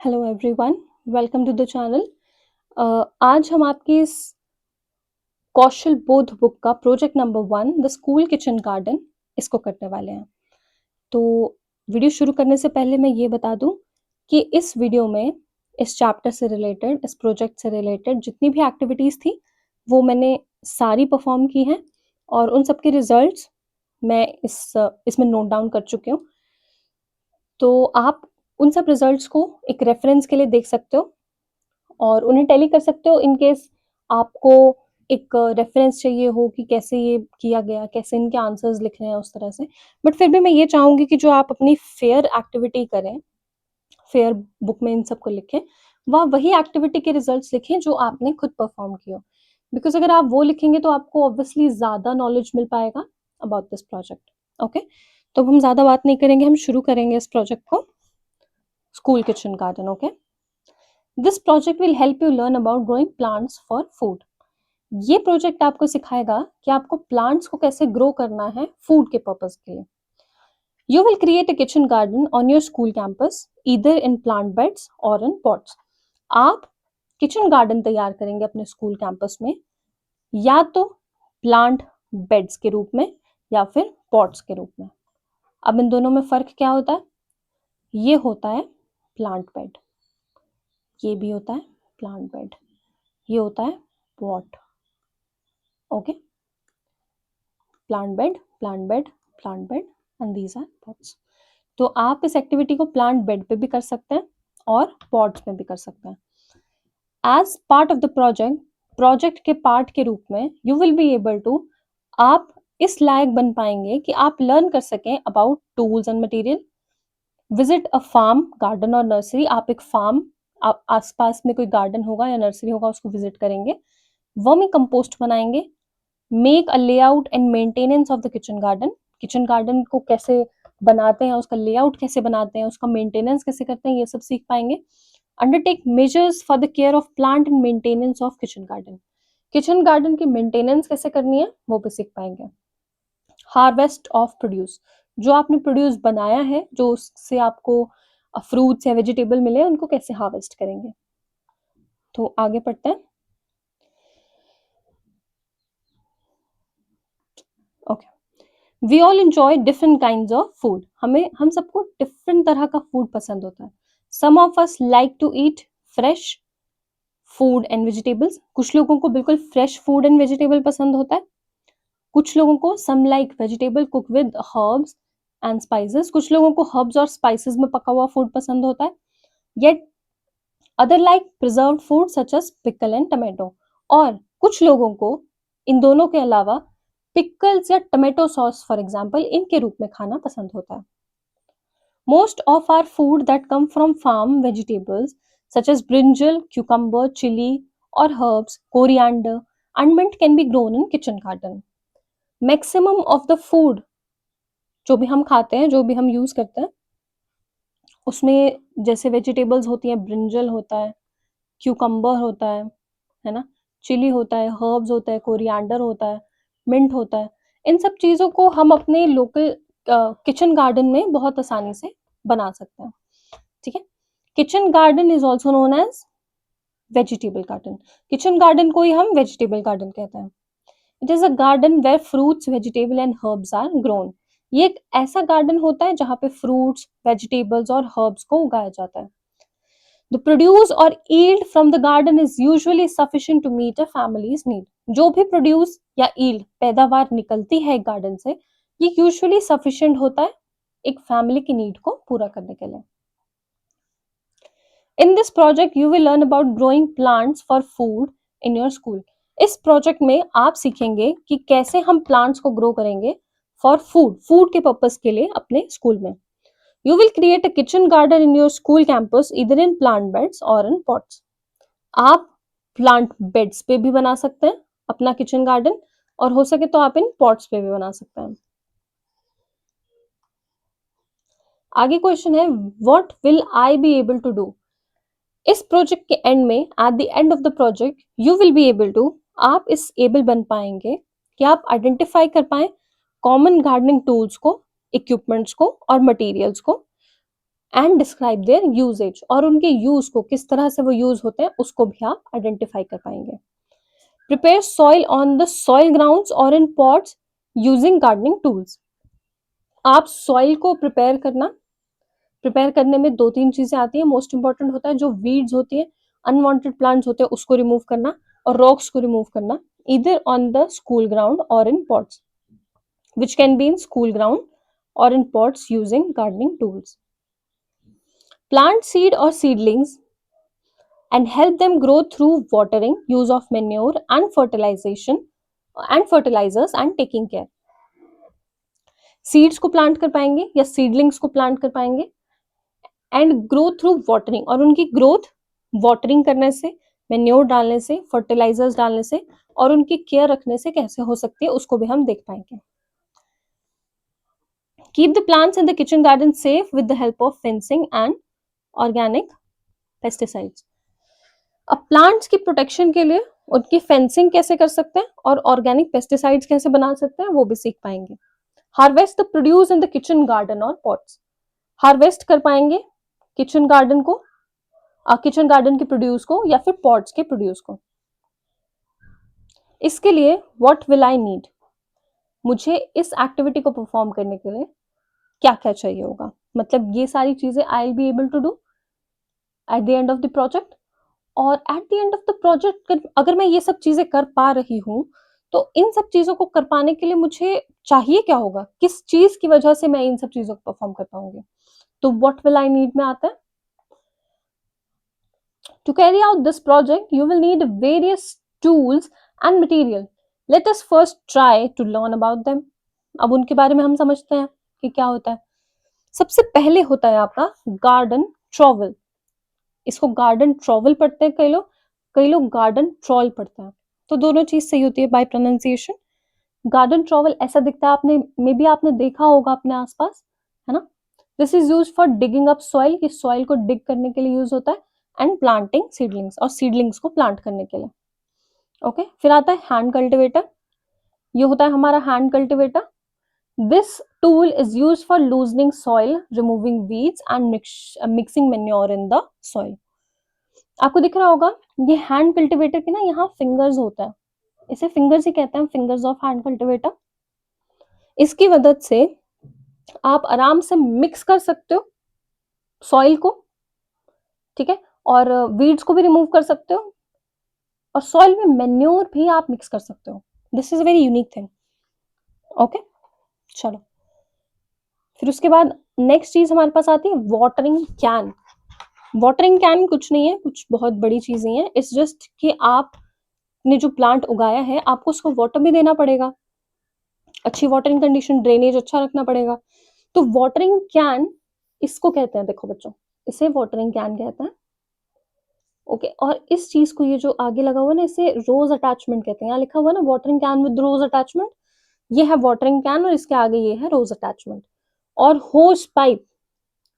Hello everyone, welcome to the channel. आज हम आपकी इस कौशल बोध बुक का project number 1 the school kitchen garden इसको करने वाले हैं। तो वीडियो शुरू करने से पहले मैं ये बता दूं कि इस वीडियो में इस चैप्टर से रिलेटेड, इस प्रोजेक्ट से रिलेटेड जितनी भी एक्टिविटीज़ थी वो मैंने सारी परफॉर्म की हैं और उन सब के रिजल्ट्स मैं इसमें नोट डाउन कर चुकी हूँ। तो आप उन सब रिजल्ट्स को एक रेफरेंस के लिए देख सकते हो और उन्हें टैली कर सकते हो इन केस आपको एक रेफरेंस चाहिए हो कि कैसे ये किया गया, कैसे इनके आंसर्स लिखने हैं उस तरह से। बट फिर भी मैं ये चाहूँगी कि जो आप अपनी फेयर एक्टिविटी करें, फेयर बुक में इन सबको लिखें, वही एक्टिविटी के रिजल्ट्स लिखें जो आपने खुद परफॉर्म किया। बिकॉज अगर आप वो लिखेंगे तो आपको ऑब्वियसली ज़्यादा नॉलेज मिल पाएगा अबाउट दिस प्रोजेक्ट। ओके, तो अब हम ज़्यादा बात नहीं करेंगे, हम शुरू करेंगे इस प्रोजेक्ट को, school kitchen garden. Okay, this project will help you learn about growing plants for food. ये प्रोजेक्ट आपको सिखाएगा कि आपको प्लांट्स को कैसे ग्रो करना है फूड के पर्पस के लिए। You will create a kitchen garden on your school campus, either in plant beds और इन पॉट्स। आप किचन गार्डन तैयार करेंगे अपने स्कूल कैंपस में, या तो प्लांट बेड्स के रूप में या फिर पॉट्स के रूप में। अब इन दोनों में फर्क क्या होता है? ये होता है प्लांट बेड, ये भी होता है प्लांट बेड, ये होता है pot. Okay, plant bed, plant bed, plant bed and these are pots. तो आप इस एक्टिविटी को प्लांट बेड पे भी कर सकते हैं और पॉट्स में भी कर सकते हैं। As part of the project के पार्ट के रूप में you will be able to, आप इस लायक बन पाएंगे कि आप लर्न कर सकें about tools and material, visit a farm, garden और नर्सरी। आप एक फार्म, आप आसपास में कोई गार्डन होगा या नर्सरी होगा उसको विजिट करेंगे, वर्मी कंपोस्ट बनाएंगे, make a layout and maintenance of the kitchen garden. Kitchen garden को कैसे बनाते हैं, उसका लेआउट कैसे बनाते हैं, उसका मेंटेनेंस कैसे करते हैं, ये सब सीख पाएंगे। Undertake measures for the care of plant and maintenance of kitchen garden. Kitchen garden की मेंटेनेंस कैसे करनी है वो भी सीख पाएंगे। हार्वेस्ट ऑफ प्रोड्यूस, जो आपने प्रोड्यूस बनाया है, जो उससे आपको फ्रूट्स या वेजिटेबल मिले, उनको कैसे हार्वेस्ट करेंगे। तो आगे पढ़ते हैं। Okay, we all enjoy different kinds of food. हम सबको डिफरेंट तरह का फूड पसंद होता है। Some of us like to eat fresh food and vegetables. कुछ लोगों को बिल्कुल फ्रेश फूड एंड वेजिटेबल पसंद होता है। कुछ लोगों को some like vegetable cook with herbs and spices. कुछ लोगों को हर्ब्स और स्पाइसेस में पका हुआ फूड पसंद होता है। Yet other like preserved food such as pickle and tomato. और कुछ लोगों को इन दोनों के अलावा पिकल्स या टमेटो सॉस फॉर एग्जाम्पल इनके रूप में खाना पसंद होता है। Most of our food that come from farm vegetables such as brinjal, cucumber, chili or herbs, coriander and mint can be grown in kitchen garden. Maximum of the food जो भी हम खाते हैं, जो भी हम यूज करते हैं, उसमें जैसे वेजिटेबल्स होती हैं, ब्रिंजल होता है, क्यूकम्बर होता है ना, चिली होता है, हर्ब्स होता है, कोरिएंडर होता है, मिंट होता है। इन सब चीज़ों को हम अपने लोकल किचन गार्डन में बहुत आसानी से बना सकते हैं। ठीक है, kitchen garden is also known as vegetable garden. Kitchen garden को ही हम वेजिटेबल गार्डन कहते हैं। It is a garden where fruits, vegetable and herbs are grown. ये एक ऐसा गार्डन होता है जहाँ पे फ्रूट्स, वेजिटेबल्स और हर्ब्स को उगाया जाता है। The produce or yield from the garden is usually sufficient to meet a family's need. जो भी प्रोड्यूस या yield पैदावार निकलती है गार्डन से, ये यूजुअली सफिशिएंट होता है एक फैमिली की नीड को पूरा करने के लिए। In this project you will learn about growing plants for food in your school. इस प्रोजेक्ट में आप सीखेंगे कि कैसे हम प्लांट्स को ग्रो करेंगे फॉर फूड, फूड के पर्पस के लिए अपने स्कूल में। You will create a kitchen garden in your school campus either in plant beds or in pots. आप प्लांट बेड्स पे भी बना सकते हैं अपना किचन गार्डन, और हो सके तो आप इन पॉट्स पे भी बना सकते हैं। आगे क्वेश्चन है, what will I be able to do. इस प्रोजेक्ट के एंड में, at the end of the project you will be able to, आप इस एबल बन पाएंगे कि आप आइडेंटिफाई कर पाए कॉमन गार्डनिंग टूल्स को, इक्विपमेंट्स को और मटेरियल्स को, एंड डिस्क्राइब देयर यूजेज, और उनके यूज को, किस तरह से वो यूज होते हैं उसको भी आप आइडेंटिफाई कर पाएंगे। Prepare soil on the soil grounds और in pots using gardening tools. आप सॉइल को प्रिपेयर करने में 2-3 चीजें आती है। मोस्ट इंपॉर्टेंट होता है जो वीड्स होती है, अनवांटेड प्लांट्स होते हैं, उसको रिमूव करना, और रॉक्स को रिमूव करना, either on the school ground or in pots, which can be in school ground or in pots using gardening tools. Plant seed or seedlings and help them grow through watering, use of manure and fertilization and fertilizers and taking care. Seeds को plant कर पाएंगे या seedlings को plant कर पाएंगे, and grow through watering, और उनकी growth watering करने से, मेन्योर डालने से, फर्टिलाइजर्स डालने से, और उनकी केयर रखने से कैसे हो सकती है उसको भी हम देख पाएंगे। Keep the plants in the kitchen garden safe with the help of fencing and organic pesticides. अब प्लांट्स की प्रोटेक्शन के लिए उनकी फेंसिंग कैसे कर सकते हैं और ऑर्गेनिक पेस्टिसाइड्स कैसे बना सकते हैं वो भी सीख पाएंगे। Harvest the produce in the kitchen garden और पॉट्स। हार्वेस्ट कर पाएंगे किचन गार्डन को, किचन गार्डन के प्रोड्यूस को या फिर पॉट्स के प्रोड्यूस को। इसके लिए व्हाट विल आई नीड, मुझे इस एक्टिविटी को परफॉर्म करने के लिए क्या क्या चाहिए होगा, मतलब ये सारी चीजें I will be able to do at the end of the project. और at the end of the project अगर मैं ये सब चीजें कर पा रही हूँ तो इन सब चीजों को कर पाने के लिए मुझे चाहिए क्या होगा, किस चीज की वजह से मैं इन सब चीजों को परफॉर्म कर पाऊंगी। तो व्हाट विल आई नीड में आता है, to carry out this project you will need various tools and material. Let us first try to learn about them. अब उनके बारे में हम समझते हैं कि क्या होता है। सबसे पहले होता है आपका गार्डन ट्रॉवल। इसको गार्डन ट्रॉवल पढ़ते हैं कई लोग गार्डन ट्रॉल पढ़ते हैं, तो दोनों चीज सही होती है बाय प्रोनाउंसिएशन। गार्डन ट्रॉवल ऐसा दिखता है, आपने मे बी आपने देखा होगा अपने आसपास, है ना। This is use for digging up soil, ये सॉइल को डिग करने के लिए यूज होता है, एंड प्लांटिंग सीडलिंग्स, और सीडलिंग्स को प्लांट करने के लिए। ओके फिर आता है हैंड कल्टिवेटर। ये होता है हमारा hand cultivator. This tool is use for loosening soil, removing weeds and mixing manure in the soil. आपको दिख रहा होगा ये हैंड कल्टिवेटर के ना यहाँ फिंगर्स होता है, इसे फिंगर्स ही कहते हैं, फिंगर्स ऑफ हैंड कल्टिवेटर। इसकी मदद से आप आराम से मिक्स कर सकते हो सॉइल को, ठीक है, और वीड्स को भी रिमूव कर सकते हो, और सॉइल में मैन्योर भी आप मिक्स कर सकते हो। This is a very unique thing. Okay चलो, फिर उसके बाद नेक्स्ट चीज हमारे पास आती है वाटरिंग कैन। वाटरिंग कैन कुछ नहीं है, कुछ बहुत बड़ी चीज नहीं है, इट्स जस्ट कि आपने जो प्लांट उगाया है आपको उसको वाटर भी देना पड़ेगा, अच्छी वाटरिंग कंडीशन, ड्रेनेज अच्छा रखना पड़ेगा। तो वाटरिंग कैन इसको कहते हैं, देखो बच्चों, इसे वाटरिंग कैन कहते हैं। ओके और इस चीज को, ये जो आगे लगा हुआ ना, इसे रोज अटैचमेंट कहते हैं। यहाँ लिखा हुआ ना watering can with rose attachment, ये है वाटरिंग कैन और इसके आगे ये है रोज अटैचमेंट। और होस पाइप,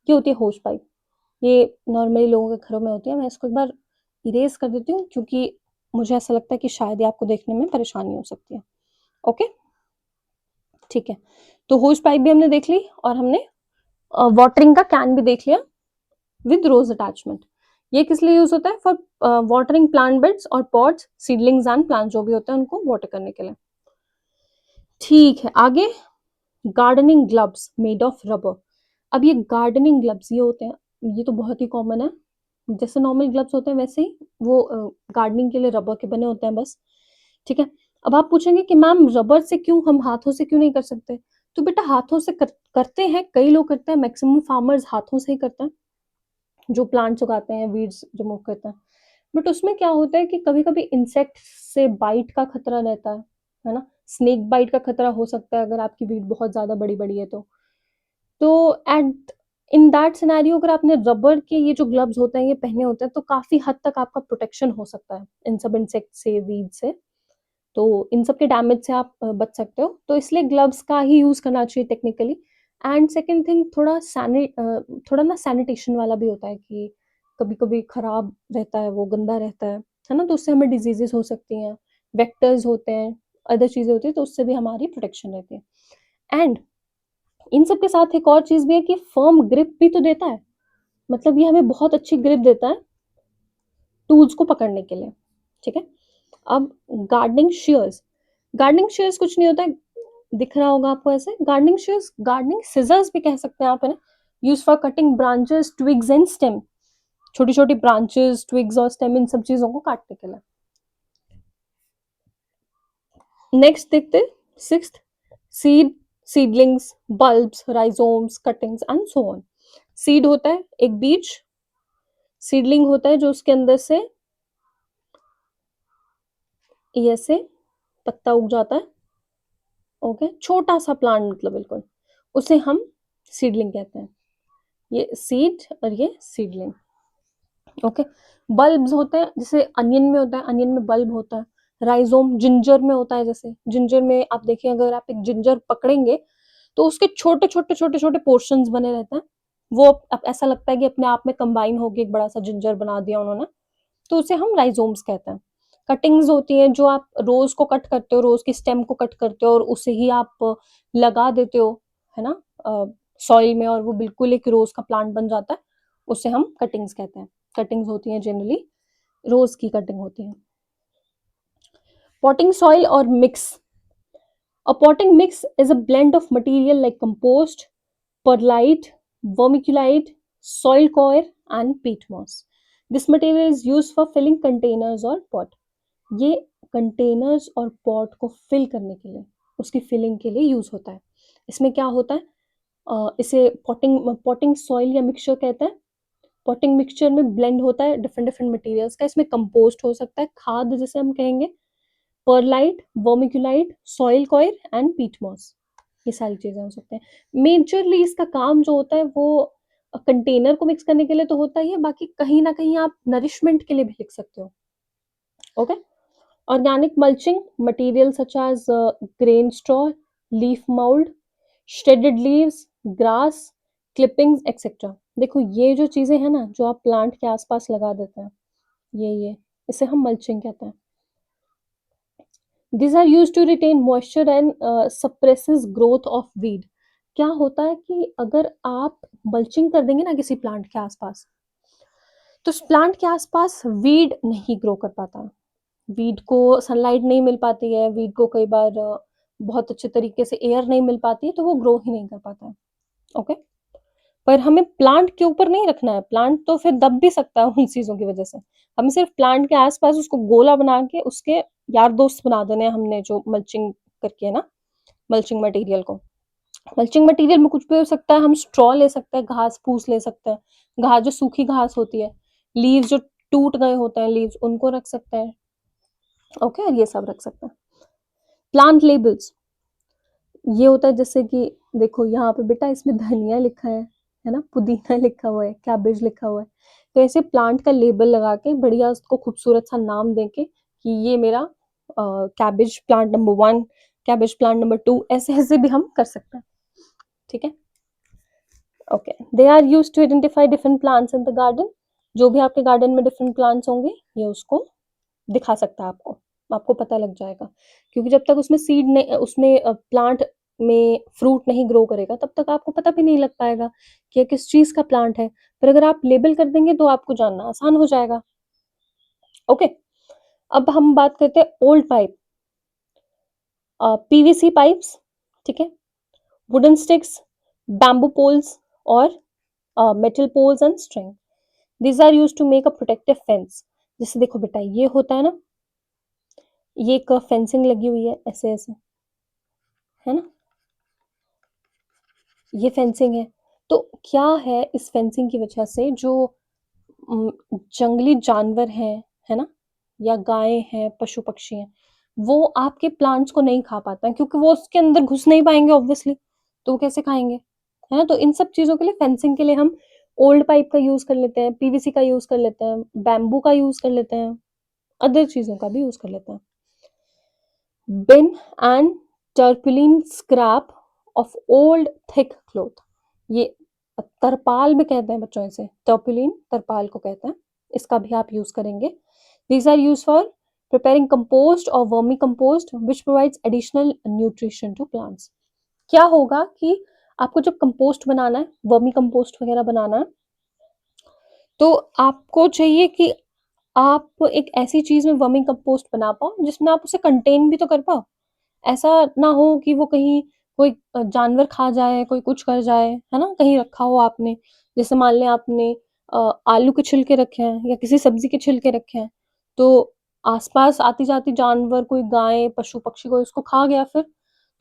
ये होती है होस पाइप, ये नॉर्मली लोगों के घरों में होती है। मैं इसको एक बार इरेज कर देती हूँ क्योंकि मुझे ऐसा लगता है कि शायद ये आपको देखने में परेशानी हो सकती है। ओके ठीक है, तो होस पाइप भी हमने देख ली और हमने वाटरिंग का कैन भी देख लिया विद रोज अटैचमेंट। ये किस लिए यूज होता है, फॉर वाटरिंग प्लांट बेड्स और पॉट्स, सीडलिंग्स एंड प्लांट जो भी होते हैं उनको वाटर करने के लिए। ठीक है, आगे gardening gloves made of rubber. अब ये गार्डनिंग ग्लव्स ये होते हैं, ये तो बहुत ही कॉमन है, जैसे नॉर्मल ग्लव्स होते हैं वैसे ही वो गार्डनिंग के लिए रबर के बने होते हैं बस, ठीक है। अब आप पूछेंगे कि मैम रबर से क्यों, हम हाथों से क्यों नहीं कर सकते। तो बेटा हाथों से करते हैं, कई लोग करते हैं, मैक्सिमम फार्मर्स हाथों से ही करते हैं जो प्लांट्स उगाते हैं, वीड्स रिमूव करते हैं। बट उसमें क्या होता है कि कभी कभी इंसेक्ट से बाइट का खतरा रहता है ना, स्नेक बाइट का खतरा हो सकता है अगर आपकी वीड बहुत ज्यादा बड़ी बड़ी है तो एट इन दैट सिनेरियो अगर आपने रबर के ये जो ग्लव्स होते हैं ये पहने होते हैं तो काफी हद तक आपका प्रोटेक्शन हो सकता है इन सब इंसेक्ट से, वीड से, तो इन सब के डैमेज से आप बच सकते हो। तो इसलिए ग्लव्स का ही यूज करना चाहिए टेक्निकली। एंड सेकेंड थिंग, थोड़ा ना सैनिटेशन वाला भी होता है कि कभी कभी खराब रहता है, वो गंदा रहता है ना, तो उससे हमें डिजीजेस हो सकती हैं, वेक्टर्स होते हैं, अदर चीजें होती है, तो उससे भी हमारी प्रोटेक्शन रहती है। एंड इन सब के साथ एक और चीज भी है कि फर्म ग्रिप भी तो देता है। मतलब ये हमें बहुत अच्छी ग्रिप देता है टूल्स को पकड़ने के लिए, ठीक है। अब गार्डनिंग शेयर्स कुछ नहीं होता है, दिख रहा होगा आपको ऐसे। गार्डनिंग शेयर्स, गार्डनिंग सिजर्स भी कह सकते हैं आप, है ना, use for cutting branches, twigs and stem, छोटी छोटी ब्रांचेस, ट्विग्स और स्टेम, इन सब चीजों को काटने के लिए। नेक्स्ट देखते हैं sixth, seed, seedlings, bulbs, rhizomes, cuttings and so on. Seed होता है एक बीज, सीडलिंग होता है जो उसके अंदर से ये ऐसे पत्ता उग जाता है, ओके, छोटा सा प्लांट मतलब बिल्कुल, उसे हम सीडलिंग कहते हैं। ये सीड और ये सीडलिंग, ओके। बल्ब्स होते हैं, जैसे अनियन में होता है, अनियन में बल्ब होता है। राइजोम जिंजर में होता है, जैसे जिंजर में आप देखिए, अगर आप एक जिंजर पकड़ेंगे तो उसके छोटे छोटे छोटे छोटे पोर्शंस बने रहते हैं, वो अब ऐसा लगता है कि अपने आप में कंबाइन होकर एक बड़ा सा जिंजर बना दिया उन्होंने, तो उसे हम राइजोम्स कहते हैं। कटिंग्स होती हैं, जो आप रोज को कट करते हो, रोज की स्टेम को कट करते हो और उसे ही आप लगा देते हो, है ना, सॉइल में, और वो बिल्कुल एक रोज का प्लांट बन जाता है, उसे हम कटिंग्स कहते हैं। कटिंग्स होती हैं जनरली, रोज की कटिंग होती है। पॉटिंग सॉइल और mix, a potting mix is a blend of material like compost, perlite, vermiculite, soil coir and peat moss. This material is used for filling containers or pot. ये containers और pot को fill करने के लिए, उसकी filling के लिए use होता है। इसमें क्या होता है, इसे पॉटिंग पॉटिंग सॉइल या मिक्सचर कहते हैं। पॉटिंग मिक्सचर में ब्लेंड होता है डिफरेंट डिफरेंट मटेरियल्स का, इसमें कंपोस्ट हो सकता है, खाद जिसे हम कहेंगे, perlite, vermiculite, soil coir and peat moss, ये सारी चीजें हो सकते हैं। मेजरली इसका काम जो होता है वो कंटेनर को मिक्स करने के लिए तो होता ही है, बाकी कहीं ना कहीं आप नरिशमेंट के लिए भी लिख सकते हो, okay. Organic mulching material such as grain straw, leaf mould, shredded leaves, grass, clippings etcetera. देखो ये जो चीजें हैं ना, जो आप प्लांट के आसपास लगा देते हैं, ये इसे हम मल्चिंग कहते हैं। These are used to retain moisture and suppresses growth of weed. क्या होता है कि अगर आप मल्चिंग कर देंगे ना किसी प्लांट के आसपास, तो उस प्लांट के आसपास वीड नहीं ग्रो कर पाता। वीड को सनलाइट नहीं मिल पाती है, वीड को कई बार बहुत अच्छे तरीके से एयर नहीं मिल पाती है, तो वो ग्रो ही नहीं कर पाता है, ओके। पर हमें प्लांट के ऊपर नहीं रखना है, प्लांट तो फिर दब भी सकता है उन चीजों की वजह से। हमें सिर्फ प्लांट के आसपास उसको गोला बना के उसके यार दोस्त बना देने हैं हमने, जो मल्चिंग करके, है ना, मल्चिंग मटेरियल को। मल्चिंग मटेरियल में कुछ भी हो सकता है, हम स्ट्रॉ ले सकते हैं, घास फूस ले सकते हैं, घास जो सूखी घास होती है, लीव्स जो टूट गए होते हैं लीव्स, उनको रख सकते हैं, ओके, और ये सब रख सकते हैं। प्लांट लेबल्स, ये होता है जैसे कि देखो यहाँ पे बेटा इसमें धनिया लिखा है ना, पुदीना लिखा हुआ है, कैबेज लिखा हुआ है, तो ऐसे प्लांट का लेबल लगा के बढ़िया उसको खूबसूरत सा नाम देके कि ये मेरा cabbage plant number 1, cabbage plant number 2, ऐसे ऐसे भी हम कर सकते हैं, ठीक है, okay. They are use to identify different plants in the garden, जो भी आपके गार्डन में डिफरेंट प्लांट्स होंगे ये उसको दिखा सकता है आपको, आपको पता लग जाएगा, क्योंकि जब तक उसमें सीड नहीं, उसमें प्लांट में फ्रूट नहीं ग्रो करेगा, तब तक आपको पता भी नहीं लग पाएगा कि ये किस चीज का प्लांट है। पर अगर आप लेबल कर देंगे तो आपको जानना आसान हो जाएगा, ओके। अब हम बात करते हैं ओल्ड पाइप, पीवीसी पाइप्स, ठीक है, वुडन स्टिक्स, बैम्बू पोल्स और metal poles and string, this are use to make a protective fence. जैसे देखो बेटा ये होता है ना, ये एक फेंसिंग लगी हुई है ऐसे ऐसे, है ना, ये फेंसिंग है। तो क्या है, इस फेंसिंग की वजह से जो जंगली जानवर हैं, है ना, या गायें हैं, पशु पक्षी हैं, वो आपके प्लांट्स को नहीं खा पाते हैं, क्योंकि वो उसके अंदर घुस नहीं पाएंगे ऑब्वियसली, तो वो कैसे खाएंगे, है ना। तो इन सब चीजों के लिए, फेंसिंग के लिए हम ओल्ड पाइप का यूज कर लेते हैं, पीवीसी का यूज कर लेते हैं, बैम्बू का यूज कर लेते हैं, अदर चीजों का भी यूज कर लेते हैं। Bin and tarpaulin scrap of old thick cloth, ये तरपाल भी कहते हैं बच्चों, इसे टर्पुलिन तरपाल को कहते हैं, इसका भी आप यूज करेंगे। These are use for preparing compost और vermi compost which provides additional nutrition to plants. क्या होगा कि आपको जब कंपोस्ट बनाना है, वर्मी कंपोस्ट वगैरह बनाना है, तो आपको चाहिए कि आप एक ऐसी चीज़ में वर्मी कंपोस्ट बना पाओ जिसमें आप उसे कंटेन भी तो कर पाओ। ऐसा ना हो कि वो कहीं कोई जानवर खा जाए, कोई कुछ कर जाए, है ना? कहीं रखा हो आपने, जैसे मान लें आपने आलू के छिलके रखे हैं या किसी सब्ज़ी के छिलके रखे हैं, तो आस-पास आती-जाती जानवर, कोई गाय, पशु-पक्षी कोई उसको खा गया फिर,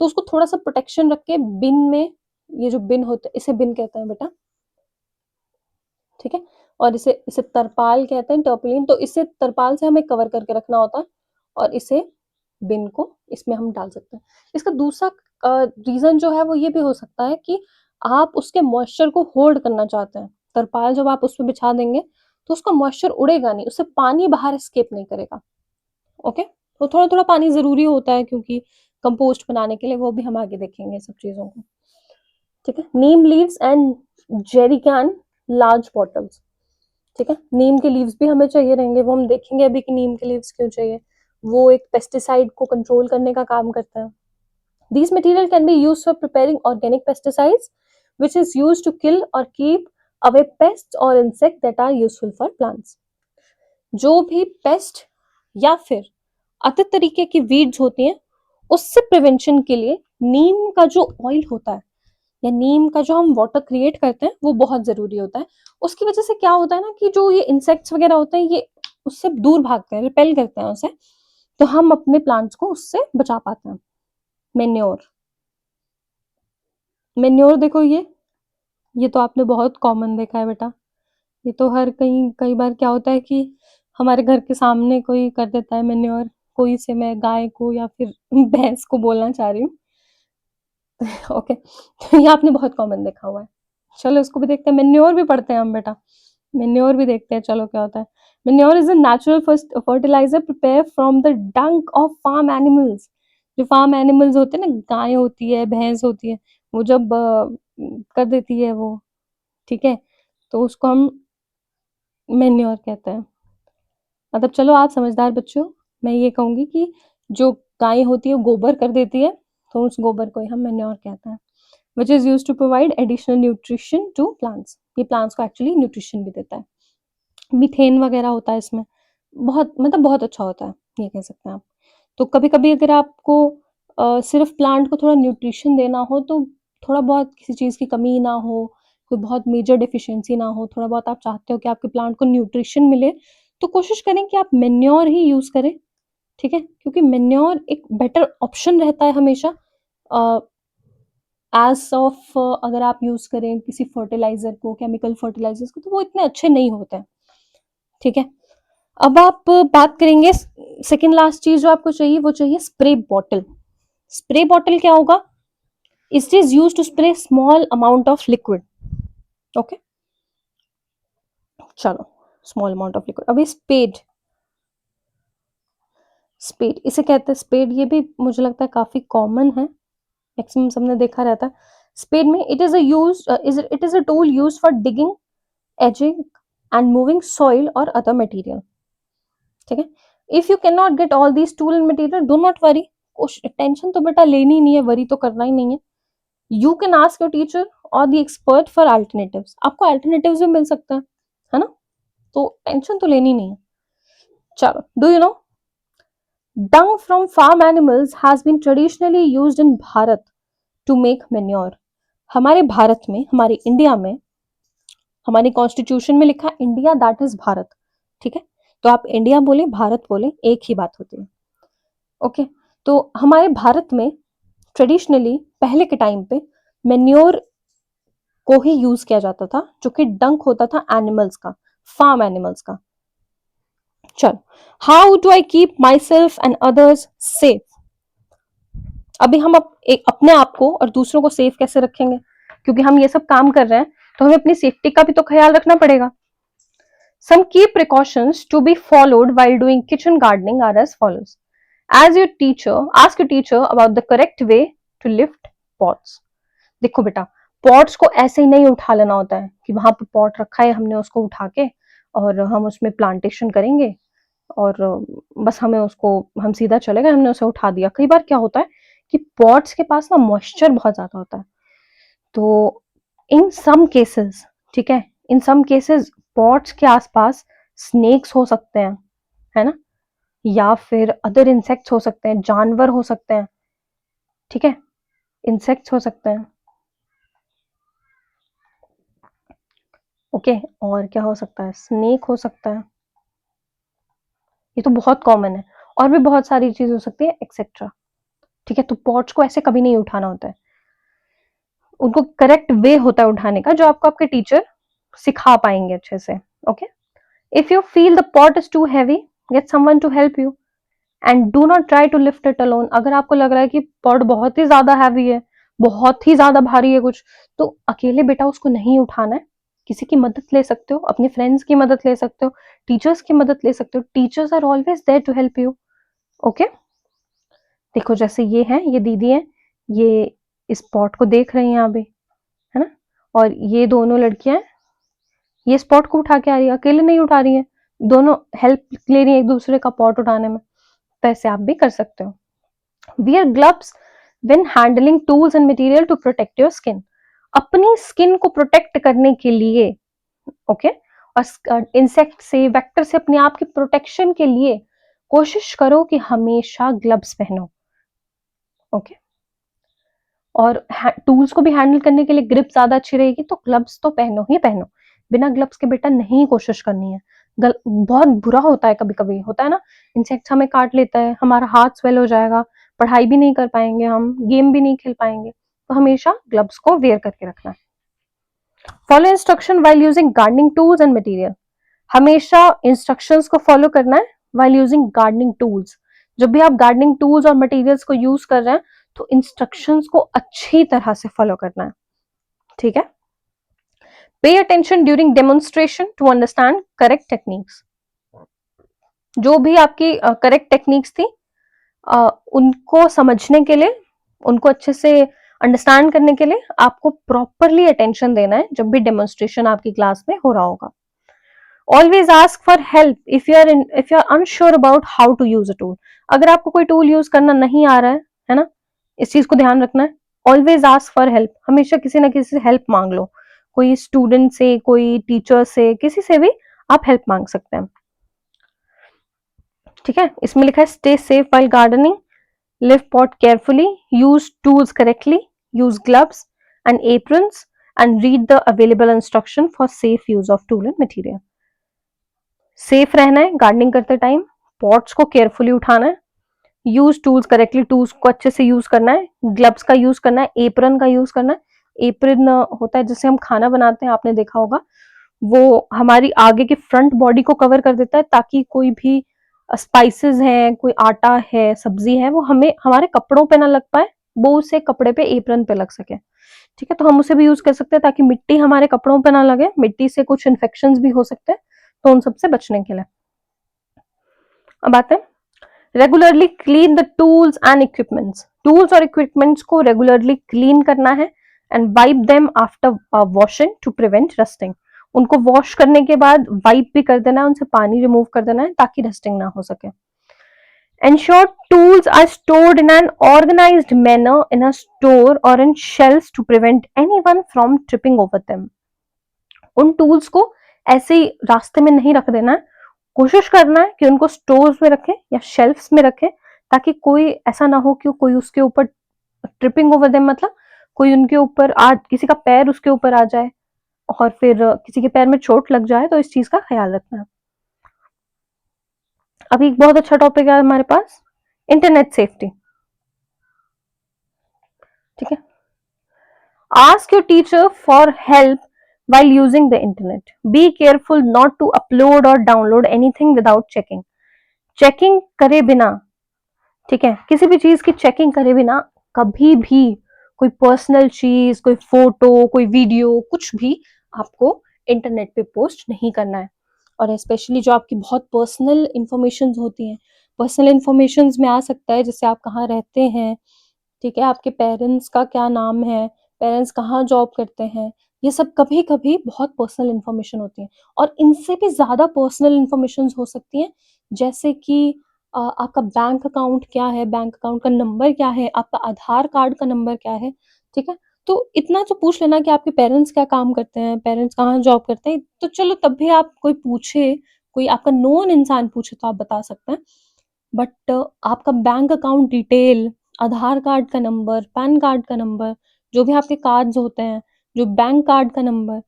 तो उसको थोड़ा-सा प्रोटेक्शन रख के बिन में, ये जो बिन होता है, इसे बिन कहते हैं बेटा, ठीक है? और इसे इसे तरपाल कहते हैं, टर्पलिन, तो इसे तरपाल से हमें कवर करके रखना होता है और इसे बिन को इसमें हम डाल सकते हैं। इसका दूसरा रीज़न जो है वो ये भी हो सकता है कि आप उसके मॉइस्चर को होल्ड करना चाहते हैं। तरपाल जब आप उसपे बिछा देंगे, तो उसका मॉइस्चर उड़ेगा नहीं, उससे पानी बाहर एस्केप नहीं करेगा, ओके? तो थोड़ा-थोड़ा पानी ज़रूरी होता है क्योंकि कंपोस्ट बनाने के लिए, वो भी हम आगे देखेंगे सब चीज़ों को, ठीक है? Neem leaves and jerry can large bottles, ठीक है? नीम के लीव्स भी हमें चाहिए रहेंगे, वो हम देखेंगे अभी कि नीम के लीव्स क्यों चाहिए। वो एक पेस्टिसाइड को कंट्रोल करने का काम करता है। These material can be used for preparing organic pesticides, which is used to kill or keep away pests or insects that are useful for plants. जो भी पेस्ट या फिर अतर तरीके की वीड्स होती हैं, उससे प्रिवेंशन के लिए नीम का जो ऑयल होता है या नीम का जो हम वाटर क्रिएट करते हैं, वो बहुत जरूरी होता है। उसकी वजह से क्या होता है ना कि जो ये इंसेक्ट्स वगैरह होते हैं, ये उससे दूर भागते हैं, रिपेल करते हैं उसे, तो हम अपने प्लांट्स को उससे बचा पाते हैं। मेन्योर, मेन्योर देखो, ये तो आपने बहुत कॉमन देखा है बेटा। ये तो हर कहीं, कई बार क्या होता है कि हमारे घर के सामने कोई कर देता है मेन्योर, कोई से, मैं गाय को या फिर भैंस को बोलना चाह रही हूँ। ओके, ये आपने बहुत कॉमन देखा हुआ है। चलो इसको भी देखते हैं, मेन्योर भी पढ़ते हैं हम बेटा, मेन्योर भी देखते हैं, चलो क्या होता है। Manure is a natural fertiliser prepare from the dung of farm animals. जो फार्म एनिमल्स होते हैं ना, गाय होती है, भैंस होती है, वो जब कर देती है वो, ठीक है, तो उसको हम मेन्योर कहते हैं। मतलब चलो आप समझदार बच्चों, मैं ये कहूंगी कि जो गाय होती है वो गोबर कर देती है, तो उस गोबर को ही हम मेन्योर कहते हैं, which is use to provide additional nutrition to plants. ये प्लांट्स को एक्चुअली न्यूट्रिशन भी देता है। मीथेन वगैरह होता है इसमें, बहुत मतलब बहुत अच्छा होता है, ये कह सकते हैं आप। तो कभी कभी अगर आपको सिर्फ प्लांट को थोड़ा न्यूट्रिशन देना हो, तो थोड़ा बहुत किसी चीज़ की कमी ना हो, कोई बहुत मेजर डिफिशियंसी ना हो, थोड़ा बहुत आप चाहते हो कि आपके प्लांट को न्यूट्रिशन मिले, तो कोशिश करें कि आप मेन्योर ही यूज़ करें, ठीक है? क्योंकि मेन्योर एक बेटर ऑप्शन रहता है हमेशा, एज ऑफ अगर आप यूज़ करें किसी फर्टिलाइज़र को, केमिकल फर्टिलाइजर्स को, तो वो इतने अच्छे नहीं होते हैं, ठीक है? अब आप बात करेंगे, सेकंड लास्ट चीज़ जो आपको चाहिए, वो चाहिए स्प्रे बॉटल। स्प्रे बॉटल क्या होगा? It is use to spray small amount of liquid, okay? चलो, स्मॉल अमाउंट ऑफ लिक्विड। अभी स्पेड, स्पेड इसे कहते हैं, स्पेड, ये भी मुझे लगता है काफी कॉमन है, मैक्सिमम सबने देखा रहता है। स्पेड में it is a tool use for digging, ageing and moving soil और अदर मटेरियल, ठीक है? If you can not get all these tool and material, do not worry, tension तो बेटा लेनी नहीं है, वरी तो करना ही नहीं है। You can ask your teacher और द एक्सपर्ट फॉर अल्टरनेटिव्स। आपको अल्टरनेटिव्स भी मिल सकता है ना? तो टेंशन तो लेनी नहीं है। चलो, do you know dung from farm animals has been traditionally used in Bharat to make manure। हमारे भारत में, हमारे इंडिया में, हमारे कॉन्स्टिट्यूशन में लिखा इंडिया, दैट इज भारत, ठीक है? तो आप इंडिया बोले, भारत बोले, एक ही बात होती है, ओके? तो हमारे भारत में ट्रेडिशनली पहले के टाइम पे मेन्योर को ही यूज किया जाता था, जो कि डंक होता था एनिमल्स का, फार्म एनिमल्स का। चलो, how do I keep my self and others safe? अभी हम अपने आप को और दूसरों को सेफ कैसे रखेंगे? क्योंकि हम ये सब काम कर रहे हैं, तो हमें अपनी सेफ्टी का भी तो ख्याल रखना पड़ेगा। Some key precautions to be followed while doing kitchen gardening are as follows. As your teacher, ask your teacher about the correct way to lift pots. देखो बेटा, पॉट्स को ऐसे ही नहीं उठा लेना होता है कि वहां पर पॉट रखा है, हमने उसको उठा के और हम उसमें प्लांटेशन करेंगे और बस हमें उसको, हम सीधा चले गए, हमने उसे उठा दिया। कई बार क्या होता है कि पॉट्स के पास ना मॉइस्चर बहुत ज्यादा होता है, तो इन सम केसेस, ठीक है, इन सम केसेस पॉट्स के आसपास स्नेक्स हो सकते हैं, है ना, या फिर अदर इंसेक्ट्स हो सकते हैं, जानवर हो सकते हैं, ठीक है, इंसेक्ट्स हो सकते हैं, ओके, और क्या हो सकता है, स्नेक हो सकता है, ये तो बहुत कॉमन है, और भी बहुत सारी चीज हो सकती है एक्सेट्रा, ठीक है। तो पॉट्स को ऐसे कभी नहीं उठाना होता है, उनको करेक्ट वे होता है उठाने का, जो आपको आपके टीचर सिखा पाएंगे अच्छे से, okay. If you feel the pot is too heavy, get someone to help you and do not try to lift it alone. अगर आपको लग रहा है कि पॉट बहुत ही ज्यादा हैवी है, बहुत ही ज्यादा भारी है कुछ, तो अकेले बेटा उसको नहीं उठाना है, किसी की मदद ले सकते हो, अपने फ्रेंड्स की मदद ले सकते हो, टीचर्स की मदद ले सकते हो, teachers are always there to help you, okay. देखो जैसे ये है, ये दीदी है, ये इस पॉट को देख रही हैं अभी, है ना, और ये दोनों लड़कियां ये स्पॉट को उठा के आ रही है, अकेले नहीं उठा रही है, दोनों हेल्प ले रही है एक दूसरे का पॉट उठाने में, तो ऐसे आप भी कर सकते हो। Wear gloves when handling tools and material to protect your skin, अपनी स्किन को प्रोटेक्ट करने के लिए, ओके, और इंसेक्ट से, वेक्टर से अपने आप की प्रोटेक्शन के लिए कोशिश करो कि हमेशा ग्लव्स पहनो, ओके। और टूल्स को भी हैंडल करने के लिए ग्रिप ज्यादा अच्छी रहेगी, तो ग्लव्स तो पहनो ही पहनो, बिना ग्लव्स के बेटा नहीं कोशिश करनी है। बहुत बुरा होता है, कभी कभी होता है ना, इंसेक्ट हमें काट लेता है, हमारा हाथ स्वेल हो जाएगा, पढ़ाई भी नहीं कर पाएंगे, हम गेम भी नहीं खेल पाएंगे, तो हमेशा ग्लव्स को वेयर करके रखना है। Follow instruction while using gardening tools and material, हमेशा इंस्ट्रक्शंस को फॉलो करना है वाइल यूजिंग गार्डनिंग टूल्स। जब भी आप गार्डनिंग टूल्स और मटेरियल्स को यूज कर रहे हैं, तो इंस्ट्रक्शंस को अच्छी तरह से फॉलो करना है, ठीक है। Pay attention during demonstration to understand correct techniques, जो भी आपकी करेक्ट टेक्निक्स थी, उनको समझने के लिए, उनको अच्छे से अंडरस्टैंड करने के लिए आपको प्रॉपरली अटेंशन देना है जब भी डेमोन्स्ट्रेशन आपकी क्लास में हो रहा होगा। Always ask for help if you are unsure about how to use a tool, अगर आपको कोई टूल यूज करना नहीं आ रहा है ना, इस चीज को ध्यान रखना है। ऑलवेज आस्क फॉर हेल्प, हमेशा किसी ना किसी से हेल्प मांग लो, कोई स्टूडेंट से, कोई टीचर से, किसी से भी आप हेल्प मांग सकते हैं, ठीक है। इसमें लिखा है stay safe while gardening, lift pot carefully, use tools correctly, use gloves and aprons and read the available instruction for safe use of tool and material. Safe रहना है गार्डनिंग करते टाइम, पॉट्स को केयरफुली उठाना है, use tools correctly, tools को अच्छे से use करना है, ग्लव्स का यूज करना है, एप्रन का यूज करना है। एप्रन होता है जिससे हम खाना बनाते हैं, आपने देखा होगा, वो हमारी आगे की फ्रंट बॉडी को कवर कर देता है, ताकि कोई भी स्पाइसेस हैं, कोई आटा है, सब्जी है, वो हमें हमारे कपड़ों पे ना लग पाए, वो उसे कपड़े पे, एप्रन पे लग सके, ठीक है। तो हम उसे भी यूज कर सकते हैं ताकि मिट्टी हमारे कपड़ों पे ना लगे, मिट्टी से कुछ इन्फेक्शन भी हो सकते हैं, तो उन सबसे बचने के लिए। अब आते हैं, regularly clean the tools and equipments, tools और इक्विपमेंट्स को रेगुलरली क्लीन करना है and wipe them after washing to prevent rusting, उनको वॉश करने के बाद वाइप भी कर देना है, उनसे पानी रिमूव कर देना है ताकि रस्टिंग ना हो सके। Ensure tools are stored in an organized manner in a store or in shelves to prevent anyone from tripping over them. उन टूल्स को ऐसे ही रास्ते में नहीं रख देना है, कोशिश करना है कि उनको स्टोर्स में रखें या शेल्फ्स में रखें, ताकि कोई ऐसा ना हो कि कोई उसके ऊपर ट्रिपिंग ओवर देम, मतलब कोई उनके ऊपर किसी का पैर उसके ऊपर आ जाए और फिर किसी के पैर में चोट लग जाए, तो इस चीज का ख्याल रखना है। अभी एक बहुत अच्छा टॉपिक है हमारे पास, इंटरनेट सेफ्टी, ठीक है। Ask your teacher for help while using the internet. Be careful not to upload or download anything without checking. Checking करे बिना, ठीक है, किसी भी चीज की चेकिंग करे बिना कभी भी कोई पर्सनल चीज, कोई फोटो, कोई वीडियो, कुछ भी आपको इंटरनेट पे पोस्ट नहीं करना है। और स्पेशली जो आपकी बहुत पर्सनल इंफॉर्मेशन होती हैं, पर्सनल इंफॉर्मेशन में आ सकता है जैसे आप कहाँ रहते हैं, ठीक है, आपके पेरेंट्स का क्या नाम है, पेरेंट्स कहाँ जॉब करते हैं, ये सब कभी कभी बहुत पर्सनल इंफॉर्मेशन होती है। और इनसे भी ज्यादा पर्सनल इंफॉर्मेशन हो सकती हैं, जैसे कि आपका बैंक अकाउंट क्या है, बैंक अकाउंट का नंबर क्या है, आपका आधार कार्ड का नंबर क्या है, ठीक है। तो इतना तो पूछ लेना कि आपके पेरेंट्स क्या काम करते हैं, पेरेंट्स कहाँ जॉब करते हैं, तो चलो तब भी आप कोई पूछे, कोई आपका नोन इंसान पूछे तो आप बता सकते हैं। बट आपका बैंक अकाउंट डिटेल, आधार कार्ड का नंबर, पैन कार्ड का नंबर, जो भी आपके कार्ड्स होते हैं, जो बैंक कार्ड का नंबर,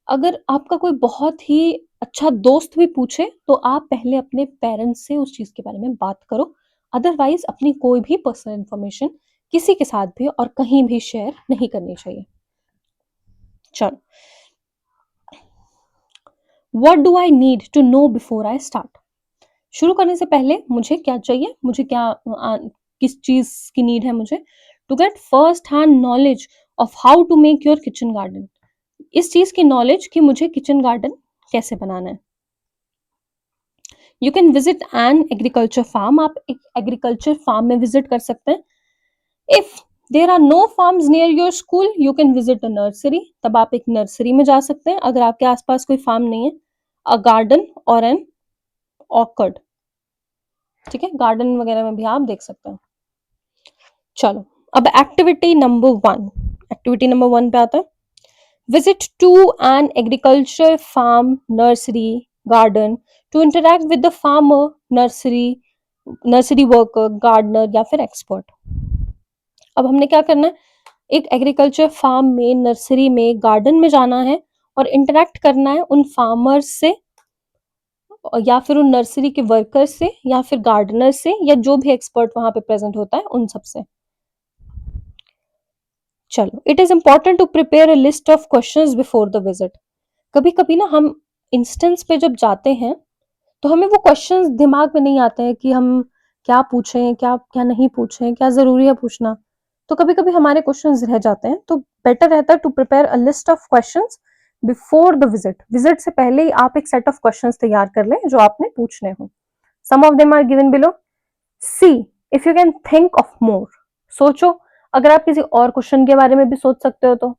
अगर आपका कोई बहुत ही अच्छा दोस्त भी पूछे, तो आप पहले अपने पेरेंट्स से उस चीज़ के बारे में बात करो। अदरवाइज़ अपनी कोई भी पर्सनल इन्फॉर्मेशन किसी के साथ भी और कहीं भी शेयर नहीं करनी चाहिए। चलो, what do I need to know before I start? शुरू करने से पहले मुझे क्या चाहिए, मुझे क्या किस चीज़ की नीड है मुझे? To get first hand knowledge of how to make your kitchen garden. इस चीज़ की नॉलेज कि मुझे किचन गार्डन कैसे बनाना है। You can visit an agriculture farm, आप एक एग्रीकल्चर फार्म में विजिट कर सकते हैं। If there are no farms near your school, you can visit a nursery, तब आप एक नर्सरी में जा सकते हैं अगर आपके आसपास कोई फार्म नहीं है। अ गार्डन और एन ऑर्किड, ठीक है, गार्डन वगैरह में भी आप देख सकते हैं। चलो, अब एक्टिविटी नंबर 1, एक्टिविटी नंबर 1 पे आता है। Visit to an agriculture farm, nursery, garden to interact with the farmer, nursery worker, gardener या फिर एक्सपर्ट। अब हमने क्या करना है, एक एग्रीकल्चर फार्म में, नर्सरी में, गार्डन में जाना है और इंटरैक्ट करना है उन फार्मर्स से या फिर उन नर्सरी के वर्कर से या फिर गार्डनर से या जो भी एक्सपर्ट वहां पे प्रेजेंट होता है उन सब से। चलो, it is important to prepare a list of questions before the visit. कभी कभी ना हम इंस्टेंस पे जब जाते हैं तो हमें वो क्वेश्चंस दिमाग में नहीं आते हैं कि हम क्या पूछें, क्या क्या नहीं पूछें, क्या जरूरी है पूछना। तो कभी कभी हमारे क्वेश्चंस रह जाते हैं, तो बेटर रहता है to prepare a list of questions before the visit. Visit से पहले ही आप एक सेट ऑफ क्वेश्चंस तैयार कर लें जो आपने पूछने हो। Some of them are given below. See if you can think of more. सोचो, अगर आप किसी और क्वेश्चन के बारे में भी सोच सकते हो तो।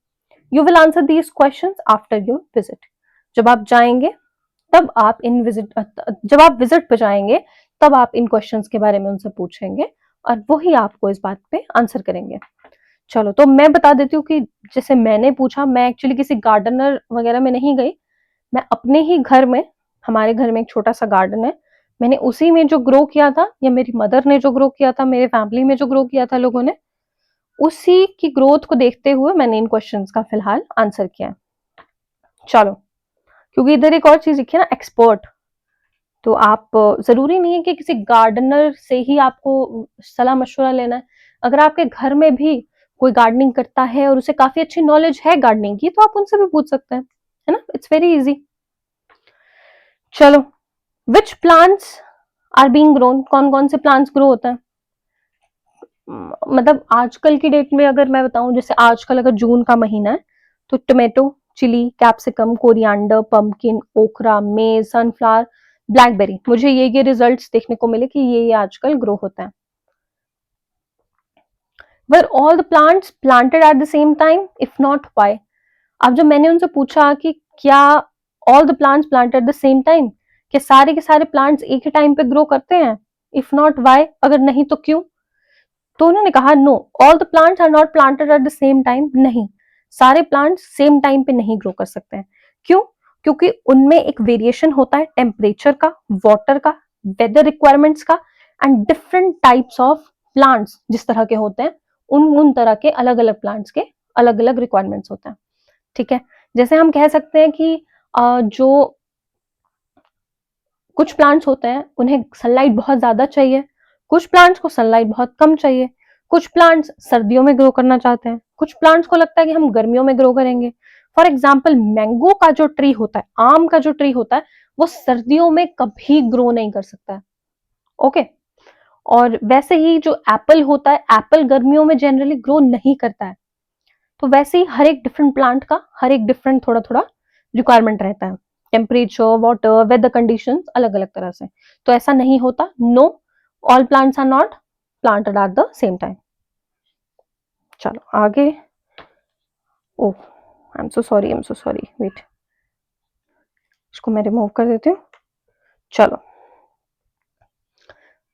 You will answer these questions after your visit. जब आप जाएंगे तब आप इन विजिट जब आप विजिट पे जाएंगे तब आप इन क्वेश्चंस के बारे में उनसे पूछेंगे और वही आपको इस बात पे आंसर करेंगे। चलो, तो मैं बता देती हूँ कि जैसे मैंने पूछा, मैं एक्चुअली किसी गार्डनर वगैरह में नहीं गई। मैं अपने ही घर में, हमारे घर में एक छोटा सा गार्डन है, मैंने उसी में जो ग्रो किया था, या मेरी मदर ने जो ग्रो किया था, मेरे फैमिली में जो ग्रो किया था लोगों ने, उसी की ग्रोथ को देखते हुए मैंने इन क्वेश्चंस का फिलहाल आंसर किया है। चलो, क्योंकि इधर एक और चीज लिखी है ना, एक्सपर्ट। तो आप जरूरी नहीं है कि किसी गार्डनर से ही आपको सलाह मशवरा लेना है। अगर आपके घर में भी कोई गार्डनिंग करता है और उसे काफी अच्छी नॉलेज है गार्डनिंग की, तो आप उनसे भी पूछ सकते हैं, है ना। It's very easy. चलो, which plants are being grown, कौन कौन से प्लांट्स ग्रो होते हैं। मतलब आजकल की डेट में अगर मैं बताऊं, जैसे आजकल अगर जून का महीना है तो tomato, chilli, capsicum, coriander, pumpkin, okra, maize, sunflower, blackberry, मुझे ये रिजल्ट्स देखने को मिले कि ये आजकल ग्रो होता है। Were all the plants planted at the same time, if not why. अब जब मैंने उनसे पूछा कि क्या all the plants planted at the same time, क्या सारे के सारे प्लांट्स एक ही टाइम पे ग्रो करते हैं, इफ नॉट व्हाई, अगर नहीं तो क्यों। तो उन्होंने कहा no, all the plants are not planted at the same time. नहीं, सारे प्लांट्स सेम टाइम पे नहीं ग्रो कर सकते हैं। क्यों? क्योंकि उनमें एक वेरिएशन होता है टेम्परेचर का, वाटर का, वेदर रिक्वायरमेंट्स का, and different types of plants जिस तरह के होते हैं, उन तरह के अलग अलग प्लांट्स के अलग अलग रिक्वायरमेंट्स होते हैं। ठीक है, जैसे हम कह सकते हैं कि जो कुछ प्लांट्स होते हैं उन्हें सनलाइट बहुत ज्यादा चाहिए, कुछ प्लांट्स को सनलाइट बहुत कम चाहिए, कुछ प्लांट्स सर्दियों में ग्रो करना चाहते हैं, कुछ प्लांट्स को लगता है कि हम गर्मियों में ग्रो करेंगे। फॉर एग्जाम्पल, मैंगो का जो ट्री होता है, आम का जो ट्री होता है, वो सर्दियों में कभी ग्रो नहीं कर सकता है। ओके, और वैसे ही जो एप्पल होता है, एप्पल गर्मियों में जनरली ग्रो नहीं करता है। तो वैसे ही हर एक डिफरेंट प्लांट का हर एक डिफरेंट थोड़ा थोड़ा रिक्वायरमेंट रहता है, टेम्परेचर, वाटर, वेदर कंडीशंस अलग अलग तरह से। तो ऐसा नहीं होता, no, all plants are not planted at the same time. चलो आगे। Oh, I am so sorry, wait, इसको मैं रिमूव कर देती हूँ। चलो,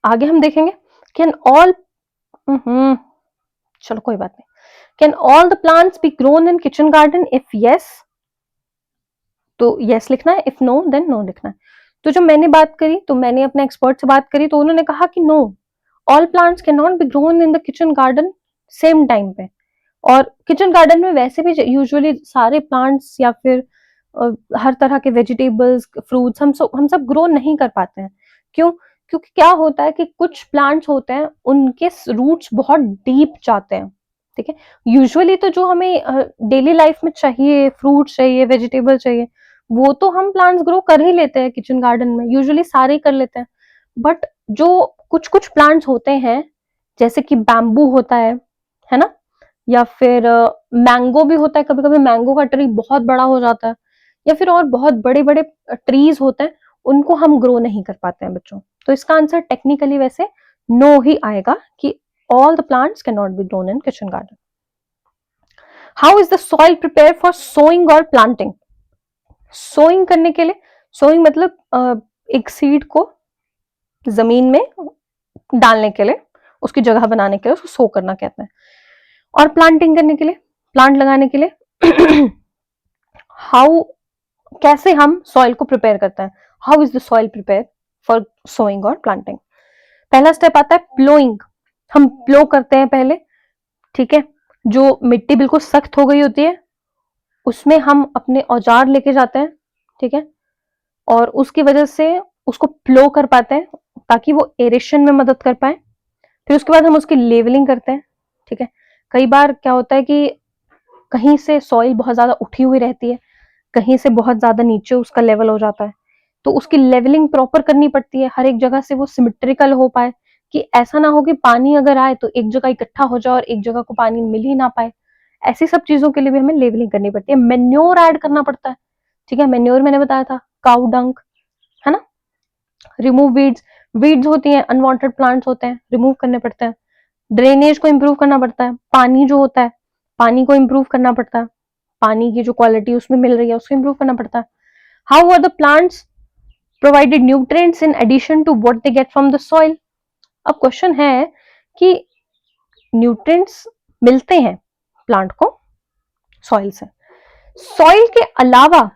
आगे हम देखेंगे कि ऑल, चलो कोई बात नहीं, can all the plants B grown in kitchen garden? If yes तो यस लिखना है, इफ नो देन नो लिखना है। तो जब मैंने बात करी, तो मैंने अपने एक्सपर्ट से बात करी, तो उन्होंने कहा कि no, all plants can not be grown in the kitchen garden same time पे। और किचन गार्डन में वैसे भी यूजुअली सारे प्लांट्स या फिर हर तरह के वेजिटेबल्स, फ्रूट्स हम सब ग्रो नहीं कर पाते हैं। क्यों? क्योंकि क्या होता है कि कुछ प्लांट्स होते हैं, उनके रूट्स बहुत डीप जाते हैं। ठीक है, यूजुअली तो जो हमें डेली लाइफ में चाहिए, फ्रूट्स चाहिए, वेजिटेबल चाहिए, वो तो हम प्लांट्स ग्रो कर ही लेते हैं किचन गार्डन में, यूजुअली सारे ही कर लेते हैं। बट जो कुछ कुछ प्लांट्स होते हैं, जैसे कि बैम्बू होता है ना, या फिर मैंगो भी होता है, कभी कभी मैंगो का ट्री बहुत बड़ा हो जाता है, या फिर और बहुत बड़े बड़े ट्रीज होते हैं, उनको हम ग्रो नहीं कर पाते हैं बच्चों। तो इसका आंसर टेक्निकली वैसे नो ही आएगा कि all the plants can not be grown in kitchen garden. How is the soil prepare for sowing और प्लांटिंग? सोइंग करने के लिए, सोइंग मतलब एक सीड को जमीन में डालने के लिए, उसकी जगह बनाने के लिए उसको सो करना कहते हैं। और प्लांटिंग करने के लिए, प्लांट लगाने के लिए हाउ, कैसे हम सॉइल को प्रिपेयर करते हैं? How is the soil prepare for sowing और प्लांटिंग? पहला स्टेप आता है प्लोइंग। हम प्लो करते हैं पहले, ठीक है, जो मिट्टी बिल्कुल सख्त हो गई होती है, उसमें हम अपने औजार लेके जाते हैं, ठीक है, और उसकी वजह से उसको प्लो कर पाते हैं ताकि वो एरेशन में मदद कर पाए। फिर उसके बाद हम उसकी लेवलिंग करते हैं, ठीक है। कई बार क्या होता है कि कहीं से सॉइल बहुत ज्यादा उठी हुई रहती है, कहीं से बहुत ज्यादा नीचे उसका लेवल हो जाता है, तो उसकी लेवलिंग प्रॉपर करनी पड़ती है, हर एक जगह से वो सिमेट्रिकल हो पाए, कि ऐसा ना हो कि पानी अगर आए तो एक जगह इकट्ठा हो जाए और एक जगह को पानी मिल ही ना पाए। ऐसी सब चीजों के लिए भी हमें लेवलिंग करनी पड़ती है। मेन्योर ऐड करना पड़ता है, ठीक है, मेन्योर मैंने बताया था, काउ डंग, है ना। रिमूव वीड्स, वीड्स होती हैं, अनवांटेड प्लांट्स होते हैं, रिमूव करने पड़ते हैं। ड्रेनेज को इंप्रूव करना पड़ता है, पानी जो होता है, पानी को इंप्रूव करना पड़ता है, पानी की जो क्वालिटी उसमें मिल रही है उसको इंप्रूव करना पड़ता है। How are the plants provided nutrients in addition to what they get from the soil? अब क्वेश्चन है कि न्यूट्रिएंट्स मिलते हैं प्लांट को सॉइल से, सॉइल के अलावा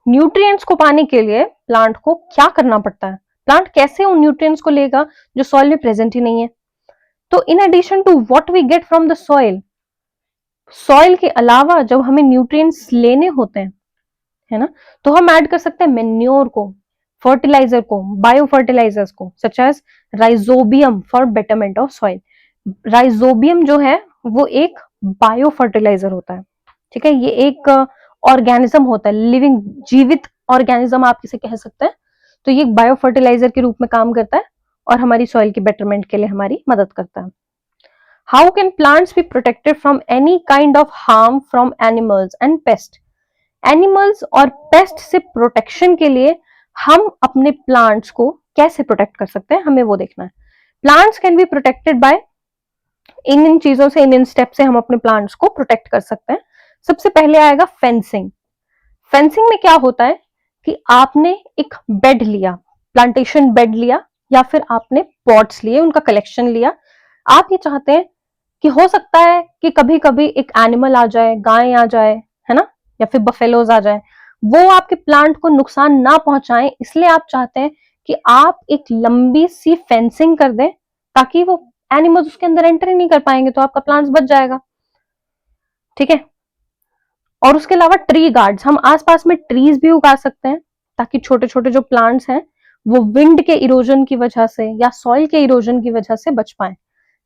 न्यूट्रिएंट्स को पाने के लिए प्लांट को क्या करना पड़ता है? प्लांट कैसे उन न्यूट्रिएंट्स को लेगा जो सॉइल में प्रेजेंट ही नहीं है? तो in addition to what we get from the soil, soil के अलावा जब हमें न्यूट्रिएंट्स लेने होते हैं, है ना, तो हम ऐड कर सकते हैं मेन्योर को, फर्टिलाइजर को, बायो फर्टिलाइजर्स को, such as rhizobium for betterment of soil. Rhizobium जो है वो एक बायो फर्टिलाइजर होता है, ठीक है, ये एक ऑर्गेनिज्म होता है, लिविंग, जीवित ऑर्गेनिज्म आप इसे कह सकते हैं। तो ये एक बायो फर्टिलाइजर के रूप में काम करता है और हमारी सॉइल की बेटरमेंट के लिए हमारी मदद करता है। How can plants be protected from any kind of harm from animals and paste? Animals और पेस्ट से प्रोटेक्शन के लिए हम अपने प्लांट्स को कैसे प्रोटेक्ट कर सकते हैं, हमें वो देखना है। Plants can be protected by, इन चीजों से, इन स्टेप से हम अपने प्लांट्स को प्रोटेक्ट कर सकते हैं। सबसे पहले आएगा फेंसिंग। फेंसिंग में क्या होता है कि आपने एक बेड लिया, प्लांटेशन बेड लिया, या फिर आपने पॉट्स लिए, उनका कलेक्शन लिया। आप ये चाहते हैं कि हो सकता है कि कभी कभी एक एनिमल आ जाए, गाय आ जाए, है ना, या फिर बफेलोज आ जाए, वो आपके प्लांट को नुकसान ना पहुंचाएं, इसलिए आप चाहते हैं कि आप एक लंबी सी फेंसिंग कर दें ताकि वो एनिमल्स उसके अंदर एंटर ही नहीं कर पाएंगे, तो आपका प्लांट बच जाएगा, ठीक है। और उसके अलावा ट्री गार्ड्स, हम आसपास में ट्रीज भी उगा सकते हैं ताकि छोटे छोटे जो प्लांट्स हैं वो विंड के इरोजन की वजह से या सॉइल के इरोजन की वजह से बच पाए।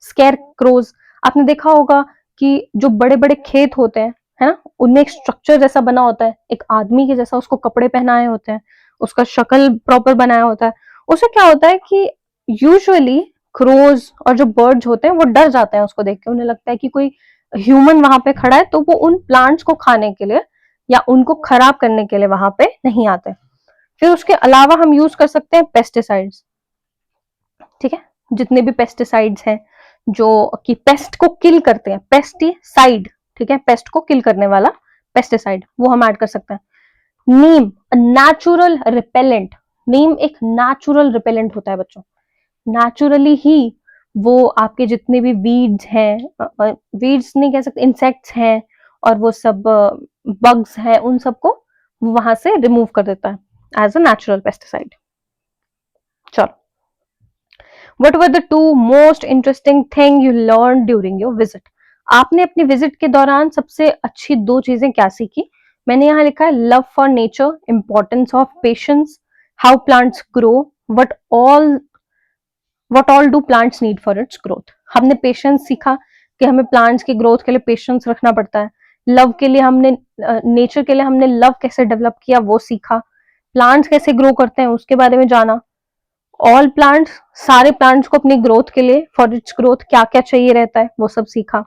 स्केयर क्रोज, आपने देखा होगा कि जो बड़े बड़े खेत होते हैं, है ना, उनमें एक स्ट्रक्चर जैसा बना होता है, एक आदमी के जैसा, उसको कपड़े पहनाए होते हैं, उसका शक्ल प्रॉपर बनाया होता है। उससे क्या होता है कि यूजुअली क्रोज और जो बर्ड्स होते हैं वो डर जाते हैं उसको देख के, उन्हें लगता है कि कोई ह्यूमन वहां पे खड़ा है, तो वो उन प्लांट्स को खाने के लिए या उनको खराब करने के लिए वहां पे नहीं आते। फिर उसके अलावा हम यूज कर सकते हैं पेस्टिसाइड्स, ठीक है, जितने भी पेस्टिसाइड्स हैं जो कि पेस्ट को किल करते हैं, पेस्टिसाइड, ठीक है, पेस्ट को किल करने वाला पेस्टिसाइड, वो हम ऐड कर सकते हैं। नीम, नेचुरल रिपेलेंट, नीम एक नेचुरल रिपेलेंट होता है बच्चों, नेचुरली ही वो आपके जितने भी वीड्स हैं, वीड्स नहीं कह सकते, इंसेक्ट्स हैं और वो सब बग्स हैं, उन सबको वहां से रिमूव कर देता है एज अ नेचुरल पेस्टिसाइड। चलो, what were the two most interesting thing you learn during your visit? आपने अपनी विजिट के दौरान सबसे अच्छी दो चीजें क्या सीखी? मैंने यहाँ लिखा है love for nature, importance of patience, how plants grow, what all what all do plants need for its growth. हमने पेशेंस सीखा कि हमें प्लांट्स की ग्रोथ के लिए पेशेंस रखना पड़ता है। लव के लिए हमने नेचर के लिए हमने लव कैसे डेवलप किया वो सीखा। प्लांट्स कैसे ग्रो करते हैं उसके बारे में जाना। ऑल प्लांट्स, सारे प्लांट्स को अपनी ग्रोथ के लिए, फॉर इट्स ग्रोथ क्या क्या चाहिए रहता है वो सब सीखा।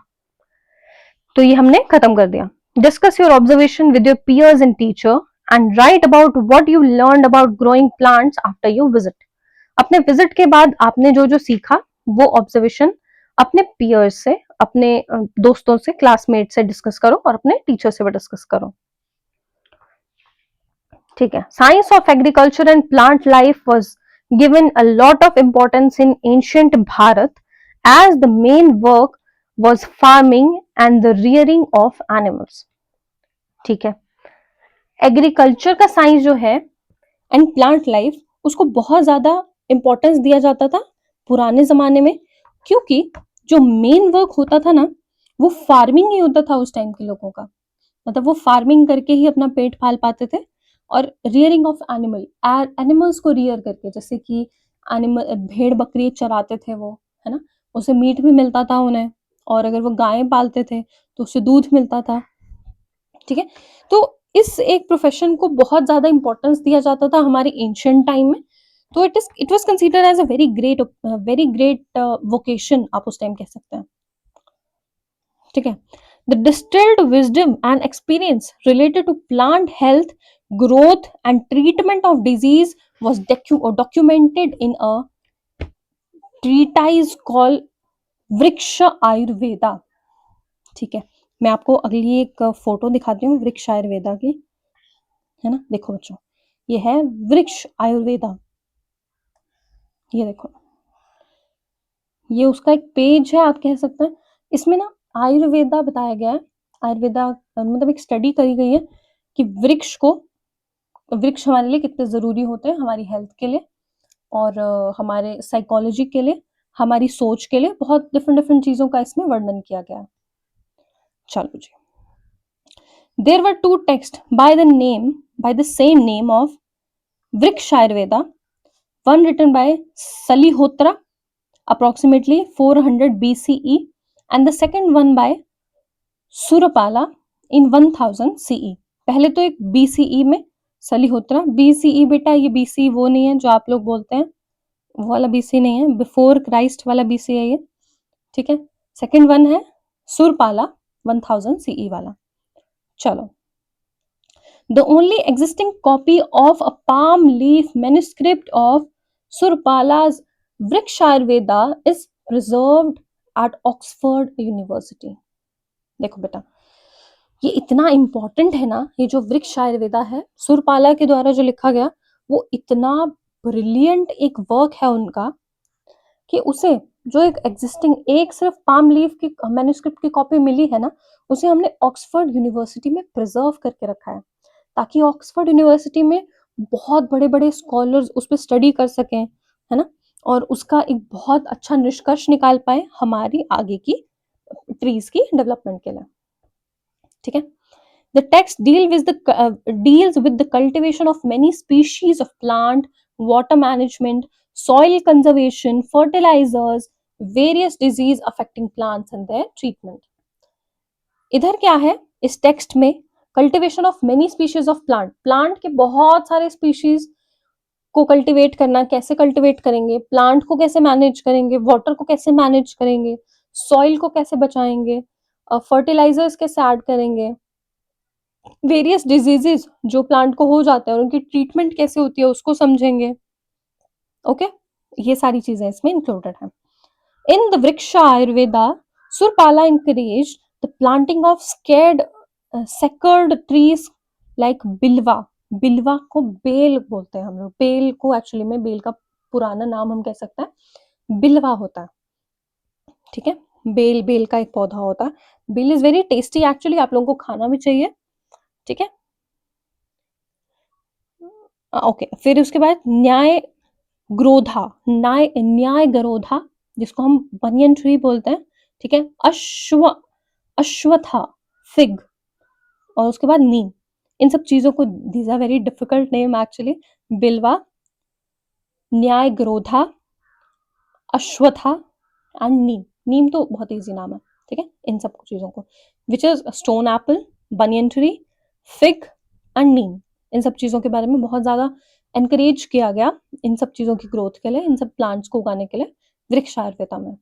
तो ये हमने खत्म कर दिया। Discuss your observation with your piers and teacher and right about what you learn about growing plants after your visit. अपने विजिट के बाद आपने जो जो सीखा वो ऑब्जर्वेशन अपने पियर्स से, अपने दोस्तों से, क्लासमेट से डिस्कस करो और अपने टीचर से भी डिस्कस करो। ठीक है। Science of agriculture and plant life was given a lot of importance in ancient Bharat as the main work was farming and the rearing of animals. ठीक है। एग्रीकल्चर का साइंस जो है एंड प्लांट लाइफ, उसको बहुत ज्यादा इंपॉर्टेंस दिया जाता था पुराने जमाने में, क्योंकि जो मेन वर्क होता था ना वो फार्मिंग ही होता था उस टाइम के लोगों का। मतलब वो फार्मिंग करके ही अपना पेट पाल पाते थे। और रियरिंग ऑफ एनिमल, एनिमल्स को रियर करके, जैसे कि एनिमल भेड़ बकरी चराते थे वो, है ना, उसे मीट भी मिलता था उन्हें। और अगर वो गायें पालते थे तो उससे दूध मिलता था। ठीक है। तो इस एक प्रोफेशन को बहुत ज्यादा इंपॉर्टेंस दिया जाता था हमारे एंशियंट टाइम में। तो it was considered as a very great vocation, आप उस टाइम कह सकते हैं। ठीक है। The distilled wisdom and experience related to plant health, growth and treatment of disease was documented in a treatise called Vriksha Ayurveda. ठीक है। मैं आपको अगली एक फोटो दिखाती हूँ वृक्ष आयुर्वेदा की, है ना। देखो बच्चों, ये है वृक्ष आयुर्वेदा। ये देखो, ये उसका एक पेज है, आप कह सकते हैं। इसमें ना आयुर्वेदा बताया गया है। आयुर्वेदा मतलब एक स्टडी करी गई है कि वृक्ष हमारे लिए कितने जरूरी होते हैं, हमारी हेल्थ के लिए और हमारे साइकोलॉजी के लिए, हमारी सोच के लिए। बहुत डिफरेंट डिफरेंट चीजों का इसमें वर्णन किया गया है। चलो जी। There were two text by the same name of Vriksha Ayurveda, one written by Salihotra approximately 400 BCE and the second one by Surapala in 1000 CE। पहले तो एक BCE में सलीहोत्रा, BCE बेटा ये BCE वो नहीं है जो आप लोग बोलते हैं, वो वाला BCE नहीं है, बिफोर क्राइस्ट वाला BCE है ये। ठीक है। सेकंड वन है सुरपाला 1000 CE वाला। चलो, the only existing copy of a palm leaf manuscript of Surpala's Vrikshayurveda is preserved at Oxford University। देखो बेटा, ये इतना इंपॉर्टेंट है ना, ये जो वृक्ष आयुर्वेदा है सुरपाला के द्वारा जो लिखा गया, वो इतना ब्रिलियंट एक वर्क है उनका कि उसे जो एक एग्जिस्टिंग एक सिर्फ पाम लीफ की मैन्युस्क्रिप्ट की कॉपी मिली है ना, उसे हमने ऑक्सफोर्ड यूनिवर्सिटी में प्रिजर्व करके रखा है, ताकि ऑक्सफोर्ड यूनिवर्सिटी में बहुत बड़े बड़े स्कॉलर्स उस पर स्टडी कर सकें, है ना, और उसका एक बहुत अच्छा निष्कर्ष निकाल पाए हमारी आगे की ट्रीज की डेवलपमेंट के लिए। ठीक है। The text deals with the cultivation of many species of plant, water management, soil conservation, fertilizers, various disease affecting plants and their treatment। इधर क्या है इस टेक्स्ट में? Cultivation of many species of plant, plant के बहुत सारे species को cultivate करना, कैसे कल्टिवेट करेंगे, प्लांट को कैसे मैनेज करेंगे, वाटर को कैसे मैनेज करेंगे, सॉइल को कैसे बचाएंगे, फर्टिलाइजर्स कैसे ऐड करेंगे, वेरियस डिजीजेस जो प्लांट को हो जाते हैं और उनकी ट्रीटमेंट कैसे होती है उसको समझेंगे। ओके, ये सारी चीजें इसमें इंक्लूडेड हैं। इन द वृक्षा Ayurveda, Surpala encouraged the planting of secured trees like बिल्वा। बिल्वा को बेल बोलते हैं हम लोग, बेल को एक्चुअली में बेल का पुराना नाम हम कह सकते हैं बिल्वा होता है। ठीक है। बेल का एक पौधा होता है। Bel is very tasty actually, आप लोगों को खाना भी चाहिए। ठीक है। ओके, फिर उसके बाद न्याय गरोधा, जिसको हम बनियन ट्री बोलते हैं। ठीक है। अश्वत्था, फिग, और उसके बाद नीम। इन सब चीजों को, these are very difficult name actually. Bilva, nyagrodha, अश्वत्था and नीम। नीम तो बहुत इजी नाम है। ठीक है। इन सब चीजों को, which is stone apple, banyan tree, fig and neem. इन सब चीजों के बारे में बहुत ज्यादा एनकरेज किया गया, इन सब चीजों की ग्रोथ के लिए, इन सब प्लांट्स को उगाने के लिए वृक्ष आयुर्वेदा में।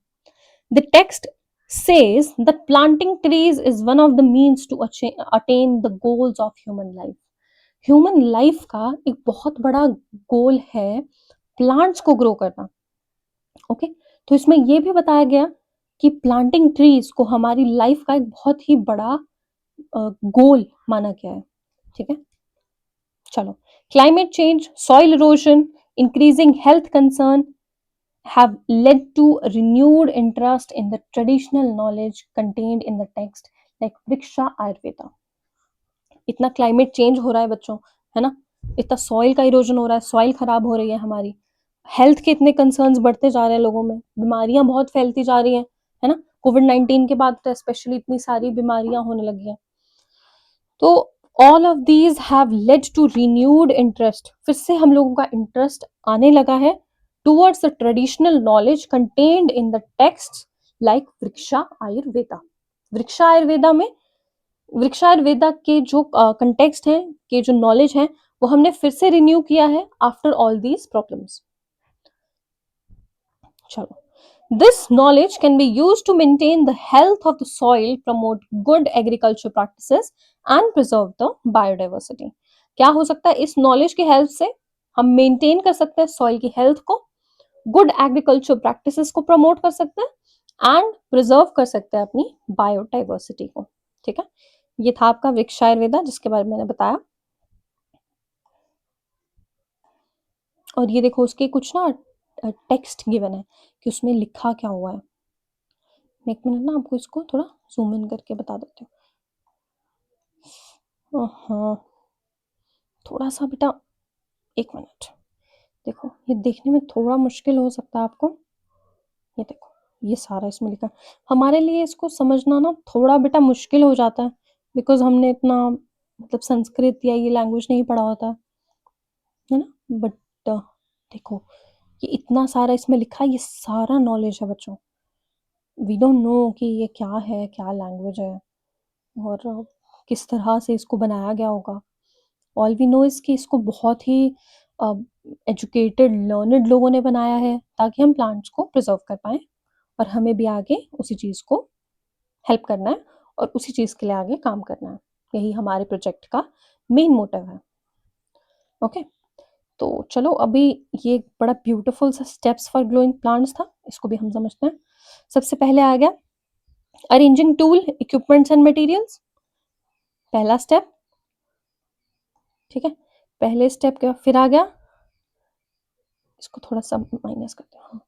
The text says that planting trees is one of the means to attain the goals of human life. Human life का एक बहुत बड़ा गोल है प्लांट्स को ग्रो करना। ओके, तो इसमें यह भी बताया गया कि प्लांटिंग ट्रीज को हमारी लाइफ का एक बहुत ही बड़ा गोल माना गया है। ठीक है। चलो, climate change, soil erosion, increasing health concern have led to renewed interest in the traditional knowledge contained in the text like Vriksha Ayurveda. इतना क्लाइमेट चेंज हो रहा है बच्चों, है ना, इतना सॉइल का इरोजन हो रहा है, सॉइल खराब हो रही है हमारी, हेल्थ के इतने कंसर्न्स बढ़ते जा रहे हैं लोगों में, बीमारियां बहुत फैलती जा रही हैं, है ना। कोविड-19 के बाद तो स्पेशली इतनी सारी बीमारियां होने लगी हैं। तो all of these have led to renewed interest, फिर से हम लोगों का इंटरेस्ट आने लगा है towards the traditional knowledge contained in the text like Vriksha Ayurveda. वृक्षा आयुर्वेदा में, वृक्षा आयुर्वेदा के जो कंटेक्स्ट हैं, के जो नॉलेज है, वो हमने फिर से रिन्यू किया है आफ्टर ऑल दीज प्रॉब्लम्स। चलो, this knowledge can be used to maintain the health of the soil, promote good agriculture practices and preserve the biodiversity. क्या हो सकता है इस नॉलेज की हेल्प से हम मेंटेन कर सकते हैं सॉइल की हेल्थ को, गुड एग्रीकल्चर प्रैक्टिसेस को प्रमोट कर सकते हैं एंड प्रिजर्व कर सकते हैं अपनी बायोडाइवर्सिटी को। ठीक है। ये था आपका वृक्ष आयुर्वेदा जिसके बारे में मैंने बताया। और ये देखो उसके कुछ ना टेक्स्ट गिवन है कि उसमें लिखा क्या हुआ है। मैं एक मिनट ना आपको इसको थोड़ा जूम इन करके बता देती हूँ। हाँ, थोड़ा सा बेटा, एक मिनट। देखो ये देखने में थोड़ा मुश्किल हो सकता है आपको, ये देखो ये सारा इसमें लिखा। हमारे लिए इसको समझना ना थोड़ा बेटा मुश्किल हो जाता है, बिकॉज हमने इतना मतलब संस्कृत या ये लैंग्वेज नहीं पढ़ा होता है ना। बट देखो ये इतना सारा इसमें लिखा है, ये सारा नॉलेज है बच्चों। वी डोंट नो कि ये क्या है, क्या लैंग्वेज है और किस तरह से इसको बनाया गया होगा। ऑल वी नो इज कि इसको बहुत ही एजुकेटेड लर्नड लोगों ने बनाया है ताकि हम प्लांट्स को प्रिजर्व कर पाएँ और हमें भी आगे उसी चीज़ को हेल्प करना है और उसी चीज़ के लिए आगे काम करना है। यही हमारे प्रोजेक्ट का मेन मोटिव है। ओके, तो चलो अभी ये एक बड़ा ब्यूटीफुल सा स्टेप्स फॉर ग्रोइंग प्लांट्स था, इसको भी हम समझते हैं। सबसे पहले आ गया arranging tool, equipments and materials, पहला स्टेप। ठीक है, पहले स्टेप के बाद फिर आ गया, इसको थोड़ा सा माइनस करते हैं,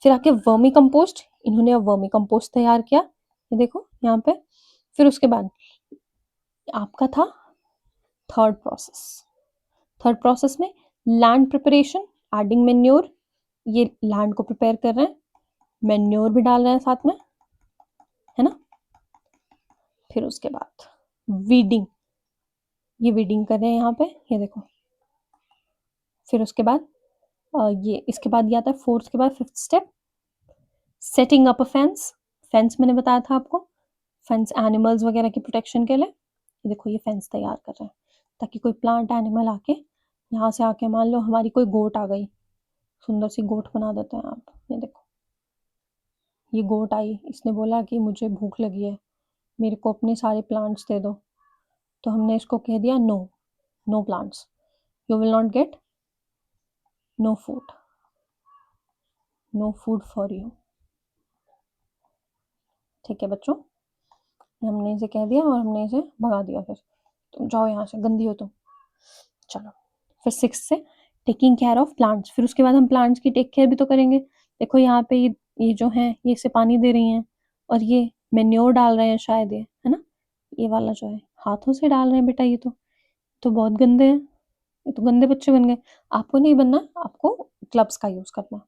फिर आके वर्मी कंपोस्ट, इन्होंने अब वर्मी कंपोस्ट तैयार किया, ये देखो यहाँ पे। फिर उसके बाद आपका था थर्ड प्रोसेस। थर्ड प्रोसेस में लैंड प्रिपरेशन, एडिंग मेन्योर, ये लैंड को प्रिपेयर कर रहे हैं, मेन्योर भी डाल रहे हैं साथ में, है ना। फिर उसके बाद वीडिंग, ये वीडिंग कर रहे हैं यहाँ पे, ये देखो। फिर उसके बाद ये इसके बाद ये आता है फोर्थ के बाद fifth step, setting up a fence. Fence मैंने बताया था आपको, फेंस एनिमल्स वगैरह की प्रोटेक्शन के लिए। ये देखो ये फेंस तैयार कर रहे हैं ताकि कोई प्लांट एनिमल आके यहाँ से आके, मान लो हमारी कोई गोट आ गई, सुंदर सी गोट बना देते हैं आप। ये देखो ये गोट आई, इसने बोला कि मुझे भूख लगी है, मेरे को अपने सारे प्लांट्स दे दो, तो हमने इसको कह दिया no, no plants, you will not get no food, no food for you. ठीक है बच्चों, हमने इसे कह दिया और हमने इसे भगा दिया, फिर तुम जाओ यहाँ से, गंदी हो तुम। चलो, फिर सिक्स से टेकिंग केयर ऑफ प्लांट्स, फिर उसके बाद हम प्लांट्स की टेक केयर भी तो करेंगे। देखो यहाँ पे ये जो है ये इसे पानी दे रही हैं, और ये मैन्योर डाल रहे हैं शायद, ये है ना, ये वाला जो है हाथों से डाल रहे हैं बेटा, ये तो बहुत गंदे हैं, ये तो गंदे बच्चे बन गए। आपको नहीं बनना, आपको ग्लव्स का यूज करना है।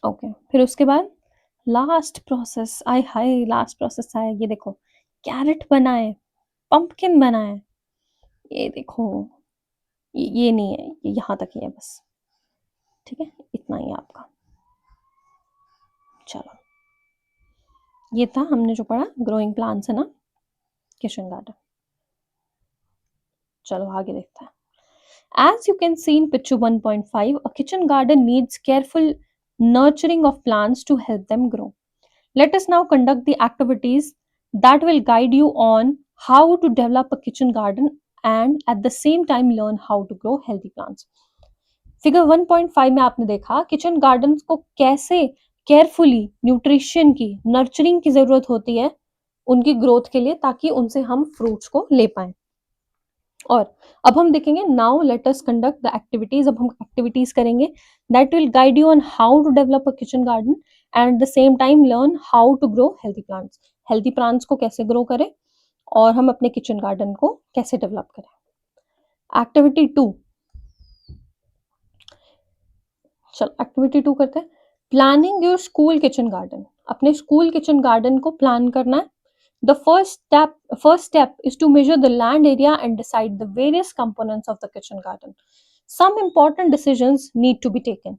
ओके, फिर उसके बाद लास्ट प्रोसेस, आय हाय लास्ट प्रोसेस आया, ये देखो कैरेट बना है, पंपकिन बना है, ये देखो, ये नहीं है, ये यहाँ तक ही है बस, ठीक है, इतना ही है आपका। चलो, ये था हमने जो पढ़ा ग्रोइंग प्लांट्स है ना, किचन गार्डन। चलो आगे देखते हैं। As you can see in picture 1.5, a kitchen garden needs careful nurturing of plants to help them grow. Let us now conduct the activities that will guide you on how to develop a kitchen garden and at the same time learn how to grow healthy plants. Figure 1.5 में आपने देखा kitchen garden को कैसे carefully nutrition की, nurturing की जरूरत होती है उनकी ग्रोथ के लिए, ताकि उनसे हम फ्रूट्स को ले पाए। और अब हम देखेंगे now let us conduct the activities. अब हम एक्टिविटीज करेंगे that will guide you on how to develop a kitchen garden and at the same time learn how to grow healthy plants. Healthy plants को कैसे grow करें और हम अपने kitchen garden को कैसे डेवलप करें। एक्टिविटी 2, चलो एक्टिविटी 2 करते हैं। Planning your school kitchen garden. अपने स्कूल किचन गार्डन को प्लान करना है। The first step is to measure the land area and decide the various components of the kitchen garden. Some important decisions need to be taken.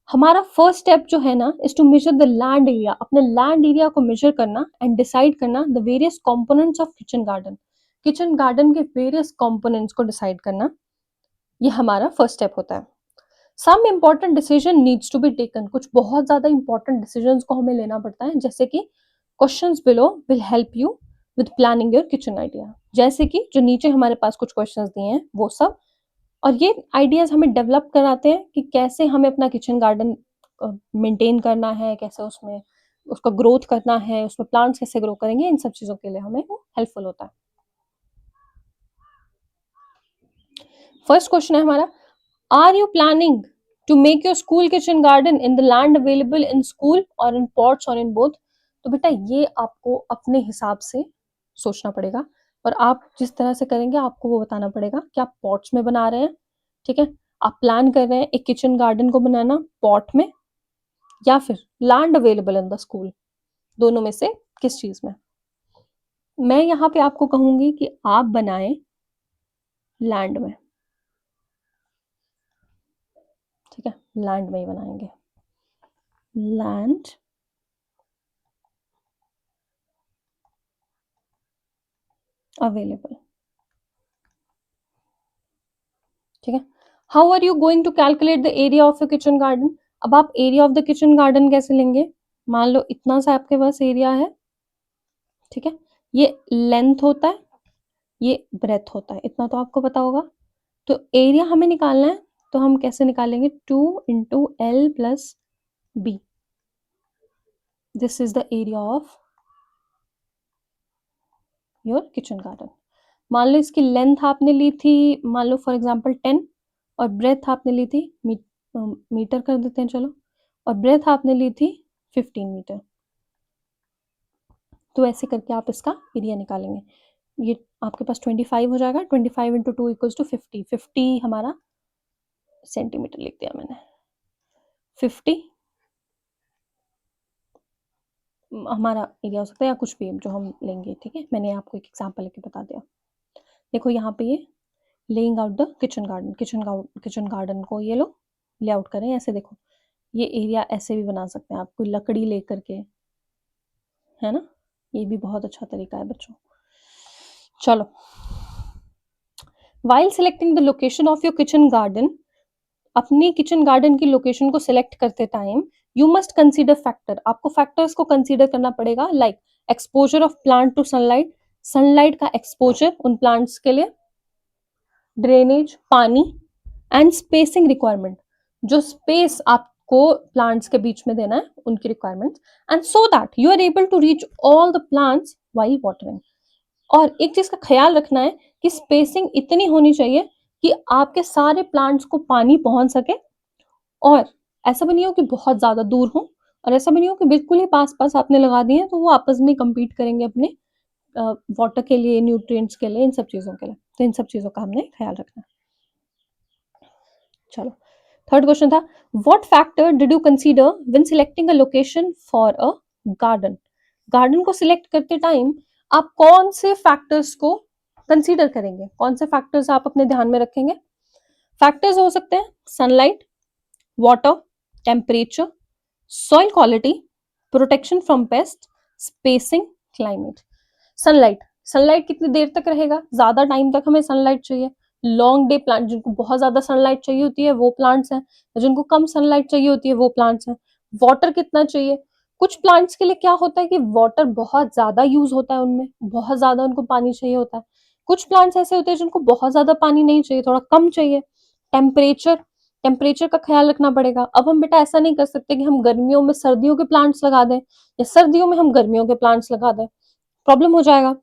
हमारा first step जो है ना is to measure the land area. अपने land area को measure करना and decide करना the various components of kitchen garden. Kitchen garden के various components को डिसाइड करना, ये हमारा फर्स्ट स्टेप होता है। Some important decision needs to be taken. कुछ बहुत ज्यादा इंपॉर्टेंट डिसीजंस को हमें लेना पड़ता है, जैसे कि questions below will help you with planning your kitchen idea. जैसे कि जो नीचे हमारे पास कुछ क्वेश्चंस दिए हैं वो सब, और ये आइडियाज हमें डेवलप कराते हैं कि कैसे हमें अपना किचन गार्डन मेंटेन करना है, कैसे उसमें उसका ग्रोथ करना है, उसमें प्लांट्स कैसे ग्रो करेंगे, इन सब चीजों के लिए हमें वो हेल्पफुल होता है। फर्स्ट क्वेश्चन है हमारा, are you planning to make your school kitchen garden in the land available in school और इन पॉट्स और इन बोथ। तो बेटा ये आपको अपने हिसाब से सोचना पड़ेगा, और आप जिस तरह से करेंगे आपको वो बताना पड़ेगा कि आप पॉट्स में बना रहे हैं, ठीक है, आप प्लान कर रहे हैं एक किचन गार्डन को बनाना पॉट में या फिर land available in the school, दोनों में से किस चीज में। मैं यहाँ पे आपको कहूंगी कि आप बनाएं लैंड में, ठीक है, लैंड में ही बनाएंगे, लैंड अवेलेबल, ठीक है। How are you going to calculate the area of your kitchen garden. अब आप area of the kitchen garden कैसे लेंगे, मान लो इतना सा आपके पास एरिया है, ठीक है, ये लेंथ होता है, ये ब्रेथ होता है, इतना तो आपको पता होगा। तो एरिया हमें निकालना है, तो हम कैसे निकालेंगे, 2 into L plus B, this is the area of your kitchen garden. मान लो इसकी लेंथ आपने ली थी, मान लो फॉर एग्जांपल 10, और ब्रेथ आपने ली थी मीटर कर देते हैं चलो, और ब्रेथ आपने ली थी 15 मीटर। तो ऐसे करके आप इसका एरिया निकालेंगे। ये आपके पास 25 हो जाएगा, 25 इंटू 2 इक्वल्स टू 50, 50 हमारा सेंटीमीटर लिख दिया मैंने, 50 हमारा एरिया हो सकता है, या कुछ भी जो हम लेंगे, ठीक है, मैंने आपको एक एग्जांपल लेके बता दिया। देखो यहाँ पे ये laying out the kitchen garden, kitchen garden को ये लो लेआउट करें ऐसे। देखो ये एरिया ऐसे भी बना सकते हैं आप, कोई लकड़ी लेकर के, है ना, ये भी बहुत अच्छा तरीका है बच्चों। चलो, while selecting the location of your kitchen garden, अपनी किचन गार्डन की लोकेशन को सिलेक्ट करते time you must consider factor. आपको फैक्टर्स को कंसीडर करना पड़ेगा, like exposure of plant to sunlight, sunlight का एक्सपोजर उन प्लांट्स के लिए, ड्रेनेज पानी, एंड स्पेसिंग रिक्वायरमेंट, जो स्पेस आपको प्लांट्स के बीच में देना है उनकी requirement, and so that you are able to reach all the plants while watering. और एक चीज का ख्याल रखना है कि स्पेसिंग इतनी होनी चाहिए कि आपके सारे प्लांट्स को पानी पहुंच सके, और ऐसा भी नहीं हो कि बहुत ज़्यादा दूर हो और ऐसा भी नहीं हो कि बिल्कुल ही पास-पास आपने लगा दिए हैं, तो वो आपस में कम्पीट करेंगे अपने वाटर के लिए, न्यूट्रिएंट्स के लिए, इन सब चीज़ों के लिए। तो इन सब चीज़ों का हमने ख्याल रखना है। चलो, थर्ड क्वेश्चन था, what factor did you consider when selecting a location for a garden? Garden को सिलेक्ट करते टाइम आप कौन से फैक्टर्स को कंसीडर करेंगे? कौन से फैक्टर्स आप अपने ध्यान में रखेंगे? फैक्टर्स हो सकते हैं sunlight, water, temperature, soil quality, protection from paste, spacing, climate. Sunlight, sunlight कितनी देर तक रहेगा? ज्यादा टाइम तक हमें सनलाइट चाहिए। लॉन्ग डे प्लांट, जिनको बहुत ज्यादा सनलाइट चाहिए होती है वो प्लांट्स हैं, जिनको कम सनलाइट चाहिए होती है वो प्लांट्स हैं। वाटर कितना चाहिए? कुछ प्लांट्स के लिए क्या होता है कि वाटर बहुत ज्यादा यूज होता है, उनमें बहुत ज्यादा उनको पानी चाहिए होता है। कुछ प्लांट्स ऐसे होते हैं जिनको बहुत ज्यादा पानी नहीं चाहिए, थोड़ा कम चाहिए। टेम्परेचर, टेम्परेचर का ख्याल रखना पड़ेगा। अब हम बेटा ऐसा नहीं कर सकते कि हम गर्मियों में सर्दियों के प्लांट्स लगा दें या सर्दियों में हम गर्मियों के प्लांट्स लगा दें, प्रॉब्लम हो जाएगा।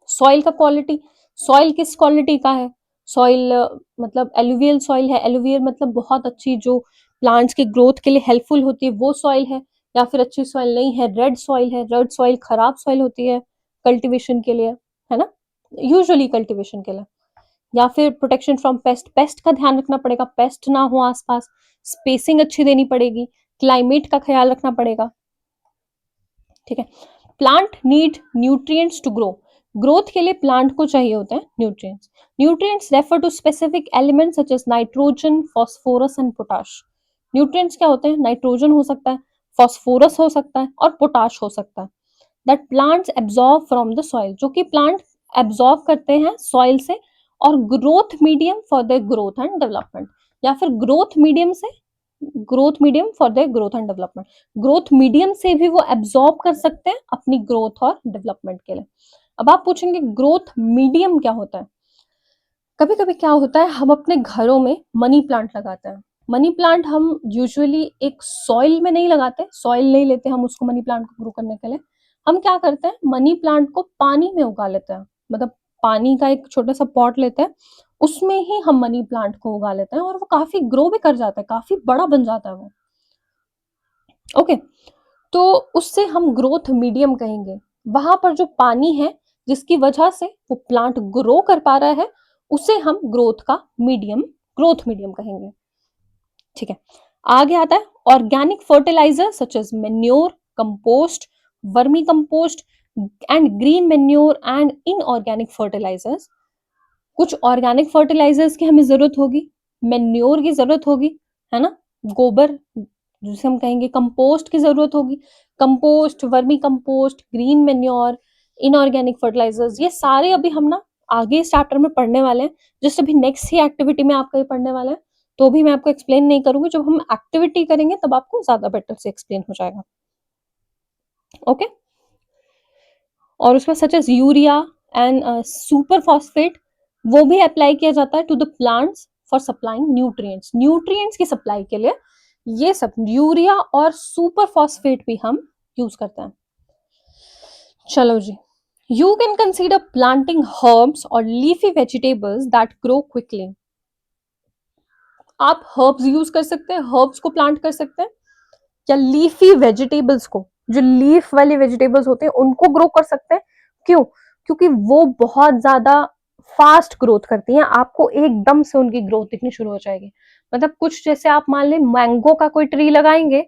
सॉइल का क्वालिटी, सॉइल किस क्वालिटी का है? सॉइल मतलब एलुवियल सॉइल है, एलुवियल मतलब बहुत अच्छी, जो प्लांट्स के ग्रोथ के लिए हेल्पफुल होती है वो सॉइल है, या फिर अच्छी सॉइल नहीं है, रेड सॉइल है। रेड सॉइल खराब सॉइल होती है कल्टीवेशन के लिए, है ना, यूजुअली कल्टीवेशन के लिए। या फिर प्रोटेक्शन फ्रॉम पेस्ट, पेस्ट का ध्यान रखना पड़ेगा, पेस्ट ना हो आसपास। स्पेसिंग अच्छी देनी पड़ेगी, क्लाइमेट का ख्याल रखना पड़ेगा। ठीक है। Plant need nutrients to grow, growth के लिए प्लांट को चाहिए होते हैं nutrients. Nutrients refer to specific elements such as nitrogen, phosphorus and potash. Nutrients क्या होते हैं? नाइट्रोजन हो सकता है, फास्फोरस हो सकता है और पोटाश हो सकता है। That plants absorb from the soil, जो कि प्लांट एब्जॉर्ब करते हैं सॉइल से, और growth medium for the growth and development, या फिर ग्रोथ मीडियम से, growth medium for the growth and development, growth medium से भी वो एब्जॉर्ब कर सकते हैं अपनी ग्रोथ और डेवलपमेंट के लिए। अब आप पूछेंगे ग्रोथ मीडियम क्या होता है? कभी कभी क्या होता है, हम अपने घरों में मनी प्लांट लगाते हैं। मनी प्लांट हम यूजुअली एक सॉइल में नहीं लगाते, सॉइल नहीं लेते हम उसको मनी प्लांट को ग्रो करने के लिए। हम क्या करते हैं, मनी प्लांट को पानी में उगा लेते हैं, मतलब पानी का एक छोटा सा पॉट लेते हैं, उसमें ही हम मनी प्लांट को उगा लेते हैं और वो काफी ग्रो भी कर जाता है, काफी बड़ा बन जाता है वो। ओके, तो उससे हम ग्रोथ मीडियम कहेंगे। वहां पर जो पानी है जिसकी वजह से वो प्लांट ग्रो कर पा रहा है, उसे हम ग्रोथ का मीडियम, ग्रोथ मीडियम कहेंगे। ठीक है। आगे आता है organic fertilizer such as manure, compost, vermicompost and green manure and inorganic fertilizers. कुछ ऑर्गेनिक फर्टिलाइजर्स की हमें जरूरत होगी, मेन्योर की जरूरत होगी, है ना, गोबर जिसे हम कहेंगे, कंपोस्ट की जरूरत होगी, compost, vermicompost, green manure, inorganic fertilizers, ये सारे अभी हम ना आगे इस चैप्टर में पढ़ने वाले हैं। जस्ट अभी नेक्स्ट ही एक्टिविटी में आपका ये पढ़ने वाला है, तो भी मैं आपको एक्सप्लेन नहीं करूंगी, जब हम एक्टिविटी करेंगे तब आपको ज्यादा बेटर से एक्सप्लेन हो जाएगा। ओके। और उसमें such as urea and superphosphate, वो भी अप्लाई किया जाता है to the plants for supplying nutrients, nutrients की सप्लाई के लिए ये सब यूरिया और सुपर फॉस्फेट भी हम यूज करते हैं। चलो जी, you can consider planting herbs और leafy vegetables that grow quickly. आप हर्ब्स यूज कर सकते हैं, हर्ब्स को प्लांट कर सकते हैं, या लीफी वेजिटेबल्स को, जो लीफ वाले वेजिटेबल्स होते हैं उनको ग्रो कर सकते हैं। क्यों? क्योंकि वो बहुत ज्यादा फास्ट ग्रोथ करती हैं, आपको एकदम से उनकी ग्रोथ दिखनी शुरू हो जाएगी। मतलब कुछ जैसे आप मान लें मैंगो का कोई ट्री लगाएंगे,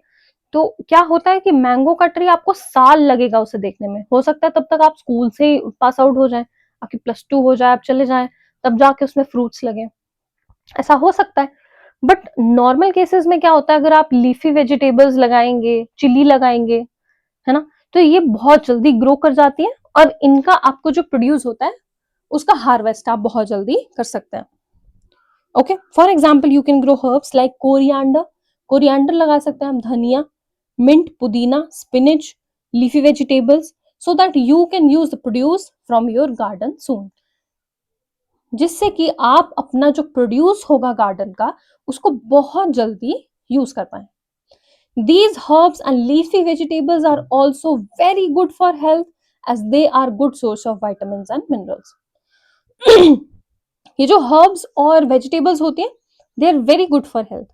तो क्या होता है कि मैंगो का ट्री आपको साल लगेगा उसे देखने में, हो सकता है तब तक आप स्कूल से पास आउट हो जाए, आपकी +2 हो जाए, आप चले जाए, तब जाके उसमें फ्रूट्स लगे, ऐसा हो सकता है। बट नॉर्मल केसेस में क्या होता है, अगर आप लीफी वेजिटेबल्स लगाएंगे, चिली लगाएंगे, है ना, तो ये बहुत जल्दी ग्रो कर जाती है और इनका आपको जो प्रोड्यूस होता है उसका हार्वेस्ट आप बहुत जल्दी कर सकते हैं। Okay, for example you can grow herbs like coriander, coriander लगा सकते हैं हम, धनिया, मिंट, पुदीना, spinach, leafy vegetables, so that you can use the produce from your garden soon, जिससे कि आप अपना जो प्रोड्यूस होगा गार्डन का उसको बहुत जल्दी यूज कर पाए। These herbs and leafy vegetables are also very good for health as they are good source of vitamins and minerals. ये जो herbs और vegetables होती हैं, they are very good for health.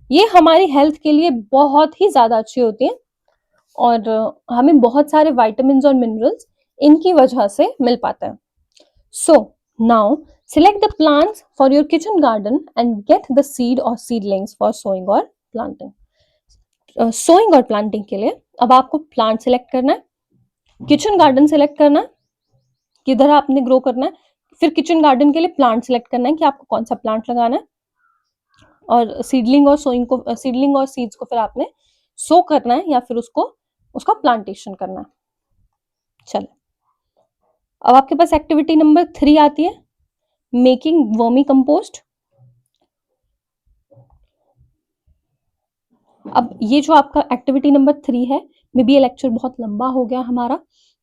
ये हमारी हेल्थ के लिए बहुत ही ज़्यादा अच्छी होती हैं और हमें बहुत सारे विटामिन्स और मिनरल्स इनकी वजह से मिल पाते हैं। So now select the plants for your kitchen garden and get the seed or seedlings for sowing or planting. Sowing और प्लांटिंग के लिए अब आपको प्लांट सिलेक्ट करना है, किचन गार्डन सिलेक्ट करना है, किधर आपने ग्रो करना है, फिर किचन गार्डन के लिए प्लांट सिलेक्ट करना है कि आपको कौन सा प्लांट लगाना है, और सीडलिंग और सीडलिंग और सीड्स को फिर आपने सो करना है या फिर उसका प्लांटेशन करना है। चलो, अब आपके पास एक्टिविटी नंबर 3 आती है, मेकिंग वर्मी कंपोस्ट। अब ये जो आपका एक्टिविटी नंबर 3 है, मे बी ये लेक्चर बहुत लंबा हो गया हमारा,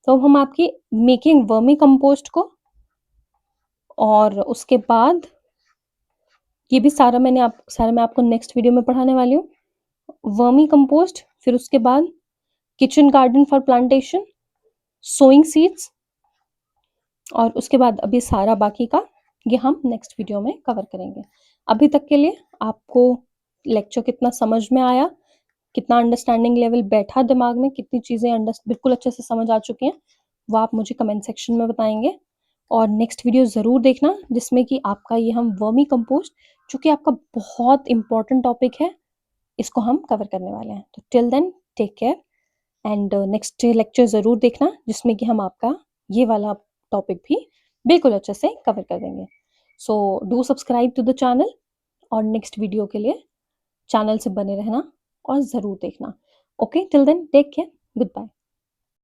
तो हम आपकी मेकिंग वर्मी कंपोस्ट को और उसके बाद ये भी सारा मैं आपको नेक्स्ट वीडियो में पढ़ाने वाली हूँ। वर्मी कंपोस्ट, फिर उसके बाद kitchen garden for plantation, sowing seeds, और उसके बाद अभी सारा बाकी का ये हम नेक्स्ट वीडियो में कवर करेंगे। अभी तक के लिए आपको लेक्चर कितना समझ में आया, कितना अंडरस्टैंडिंग लेवल बैठा दिमाग में, कितनी चीज़ें बिल्कुल अच्छे से समझ आ चुकी हैं, वो आप मुझे कमेंट सेक्शन में बताएंगे। और नेक्स्ट वीडियो ज़रूर देखना जिसमें कि आपका ये हम वर्मी कंपोस्ट, चूँकि आपका बहुत इंपॉर्टेंट टॉपिक है, इसको हम कवर करने वाले हैं। तो till then take care and next lecture ज़रूर देखना जिसमें कि हम आपका ये वाला टॉपिक भी बिल्कुल अच्छे से कवर कर देंगे। So do subscribe to the channel और नेक्स्ट वीडियो के लिए चैनल से बने रहना और ज़रूर देखना। Okay, till then take care, good bye.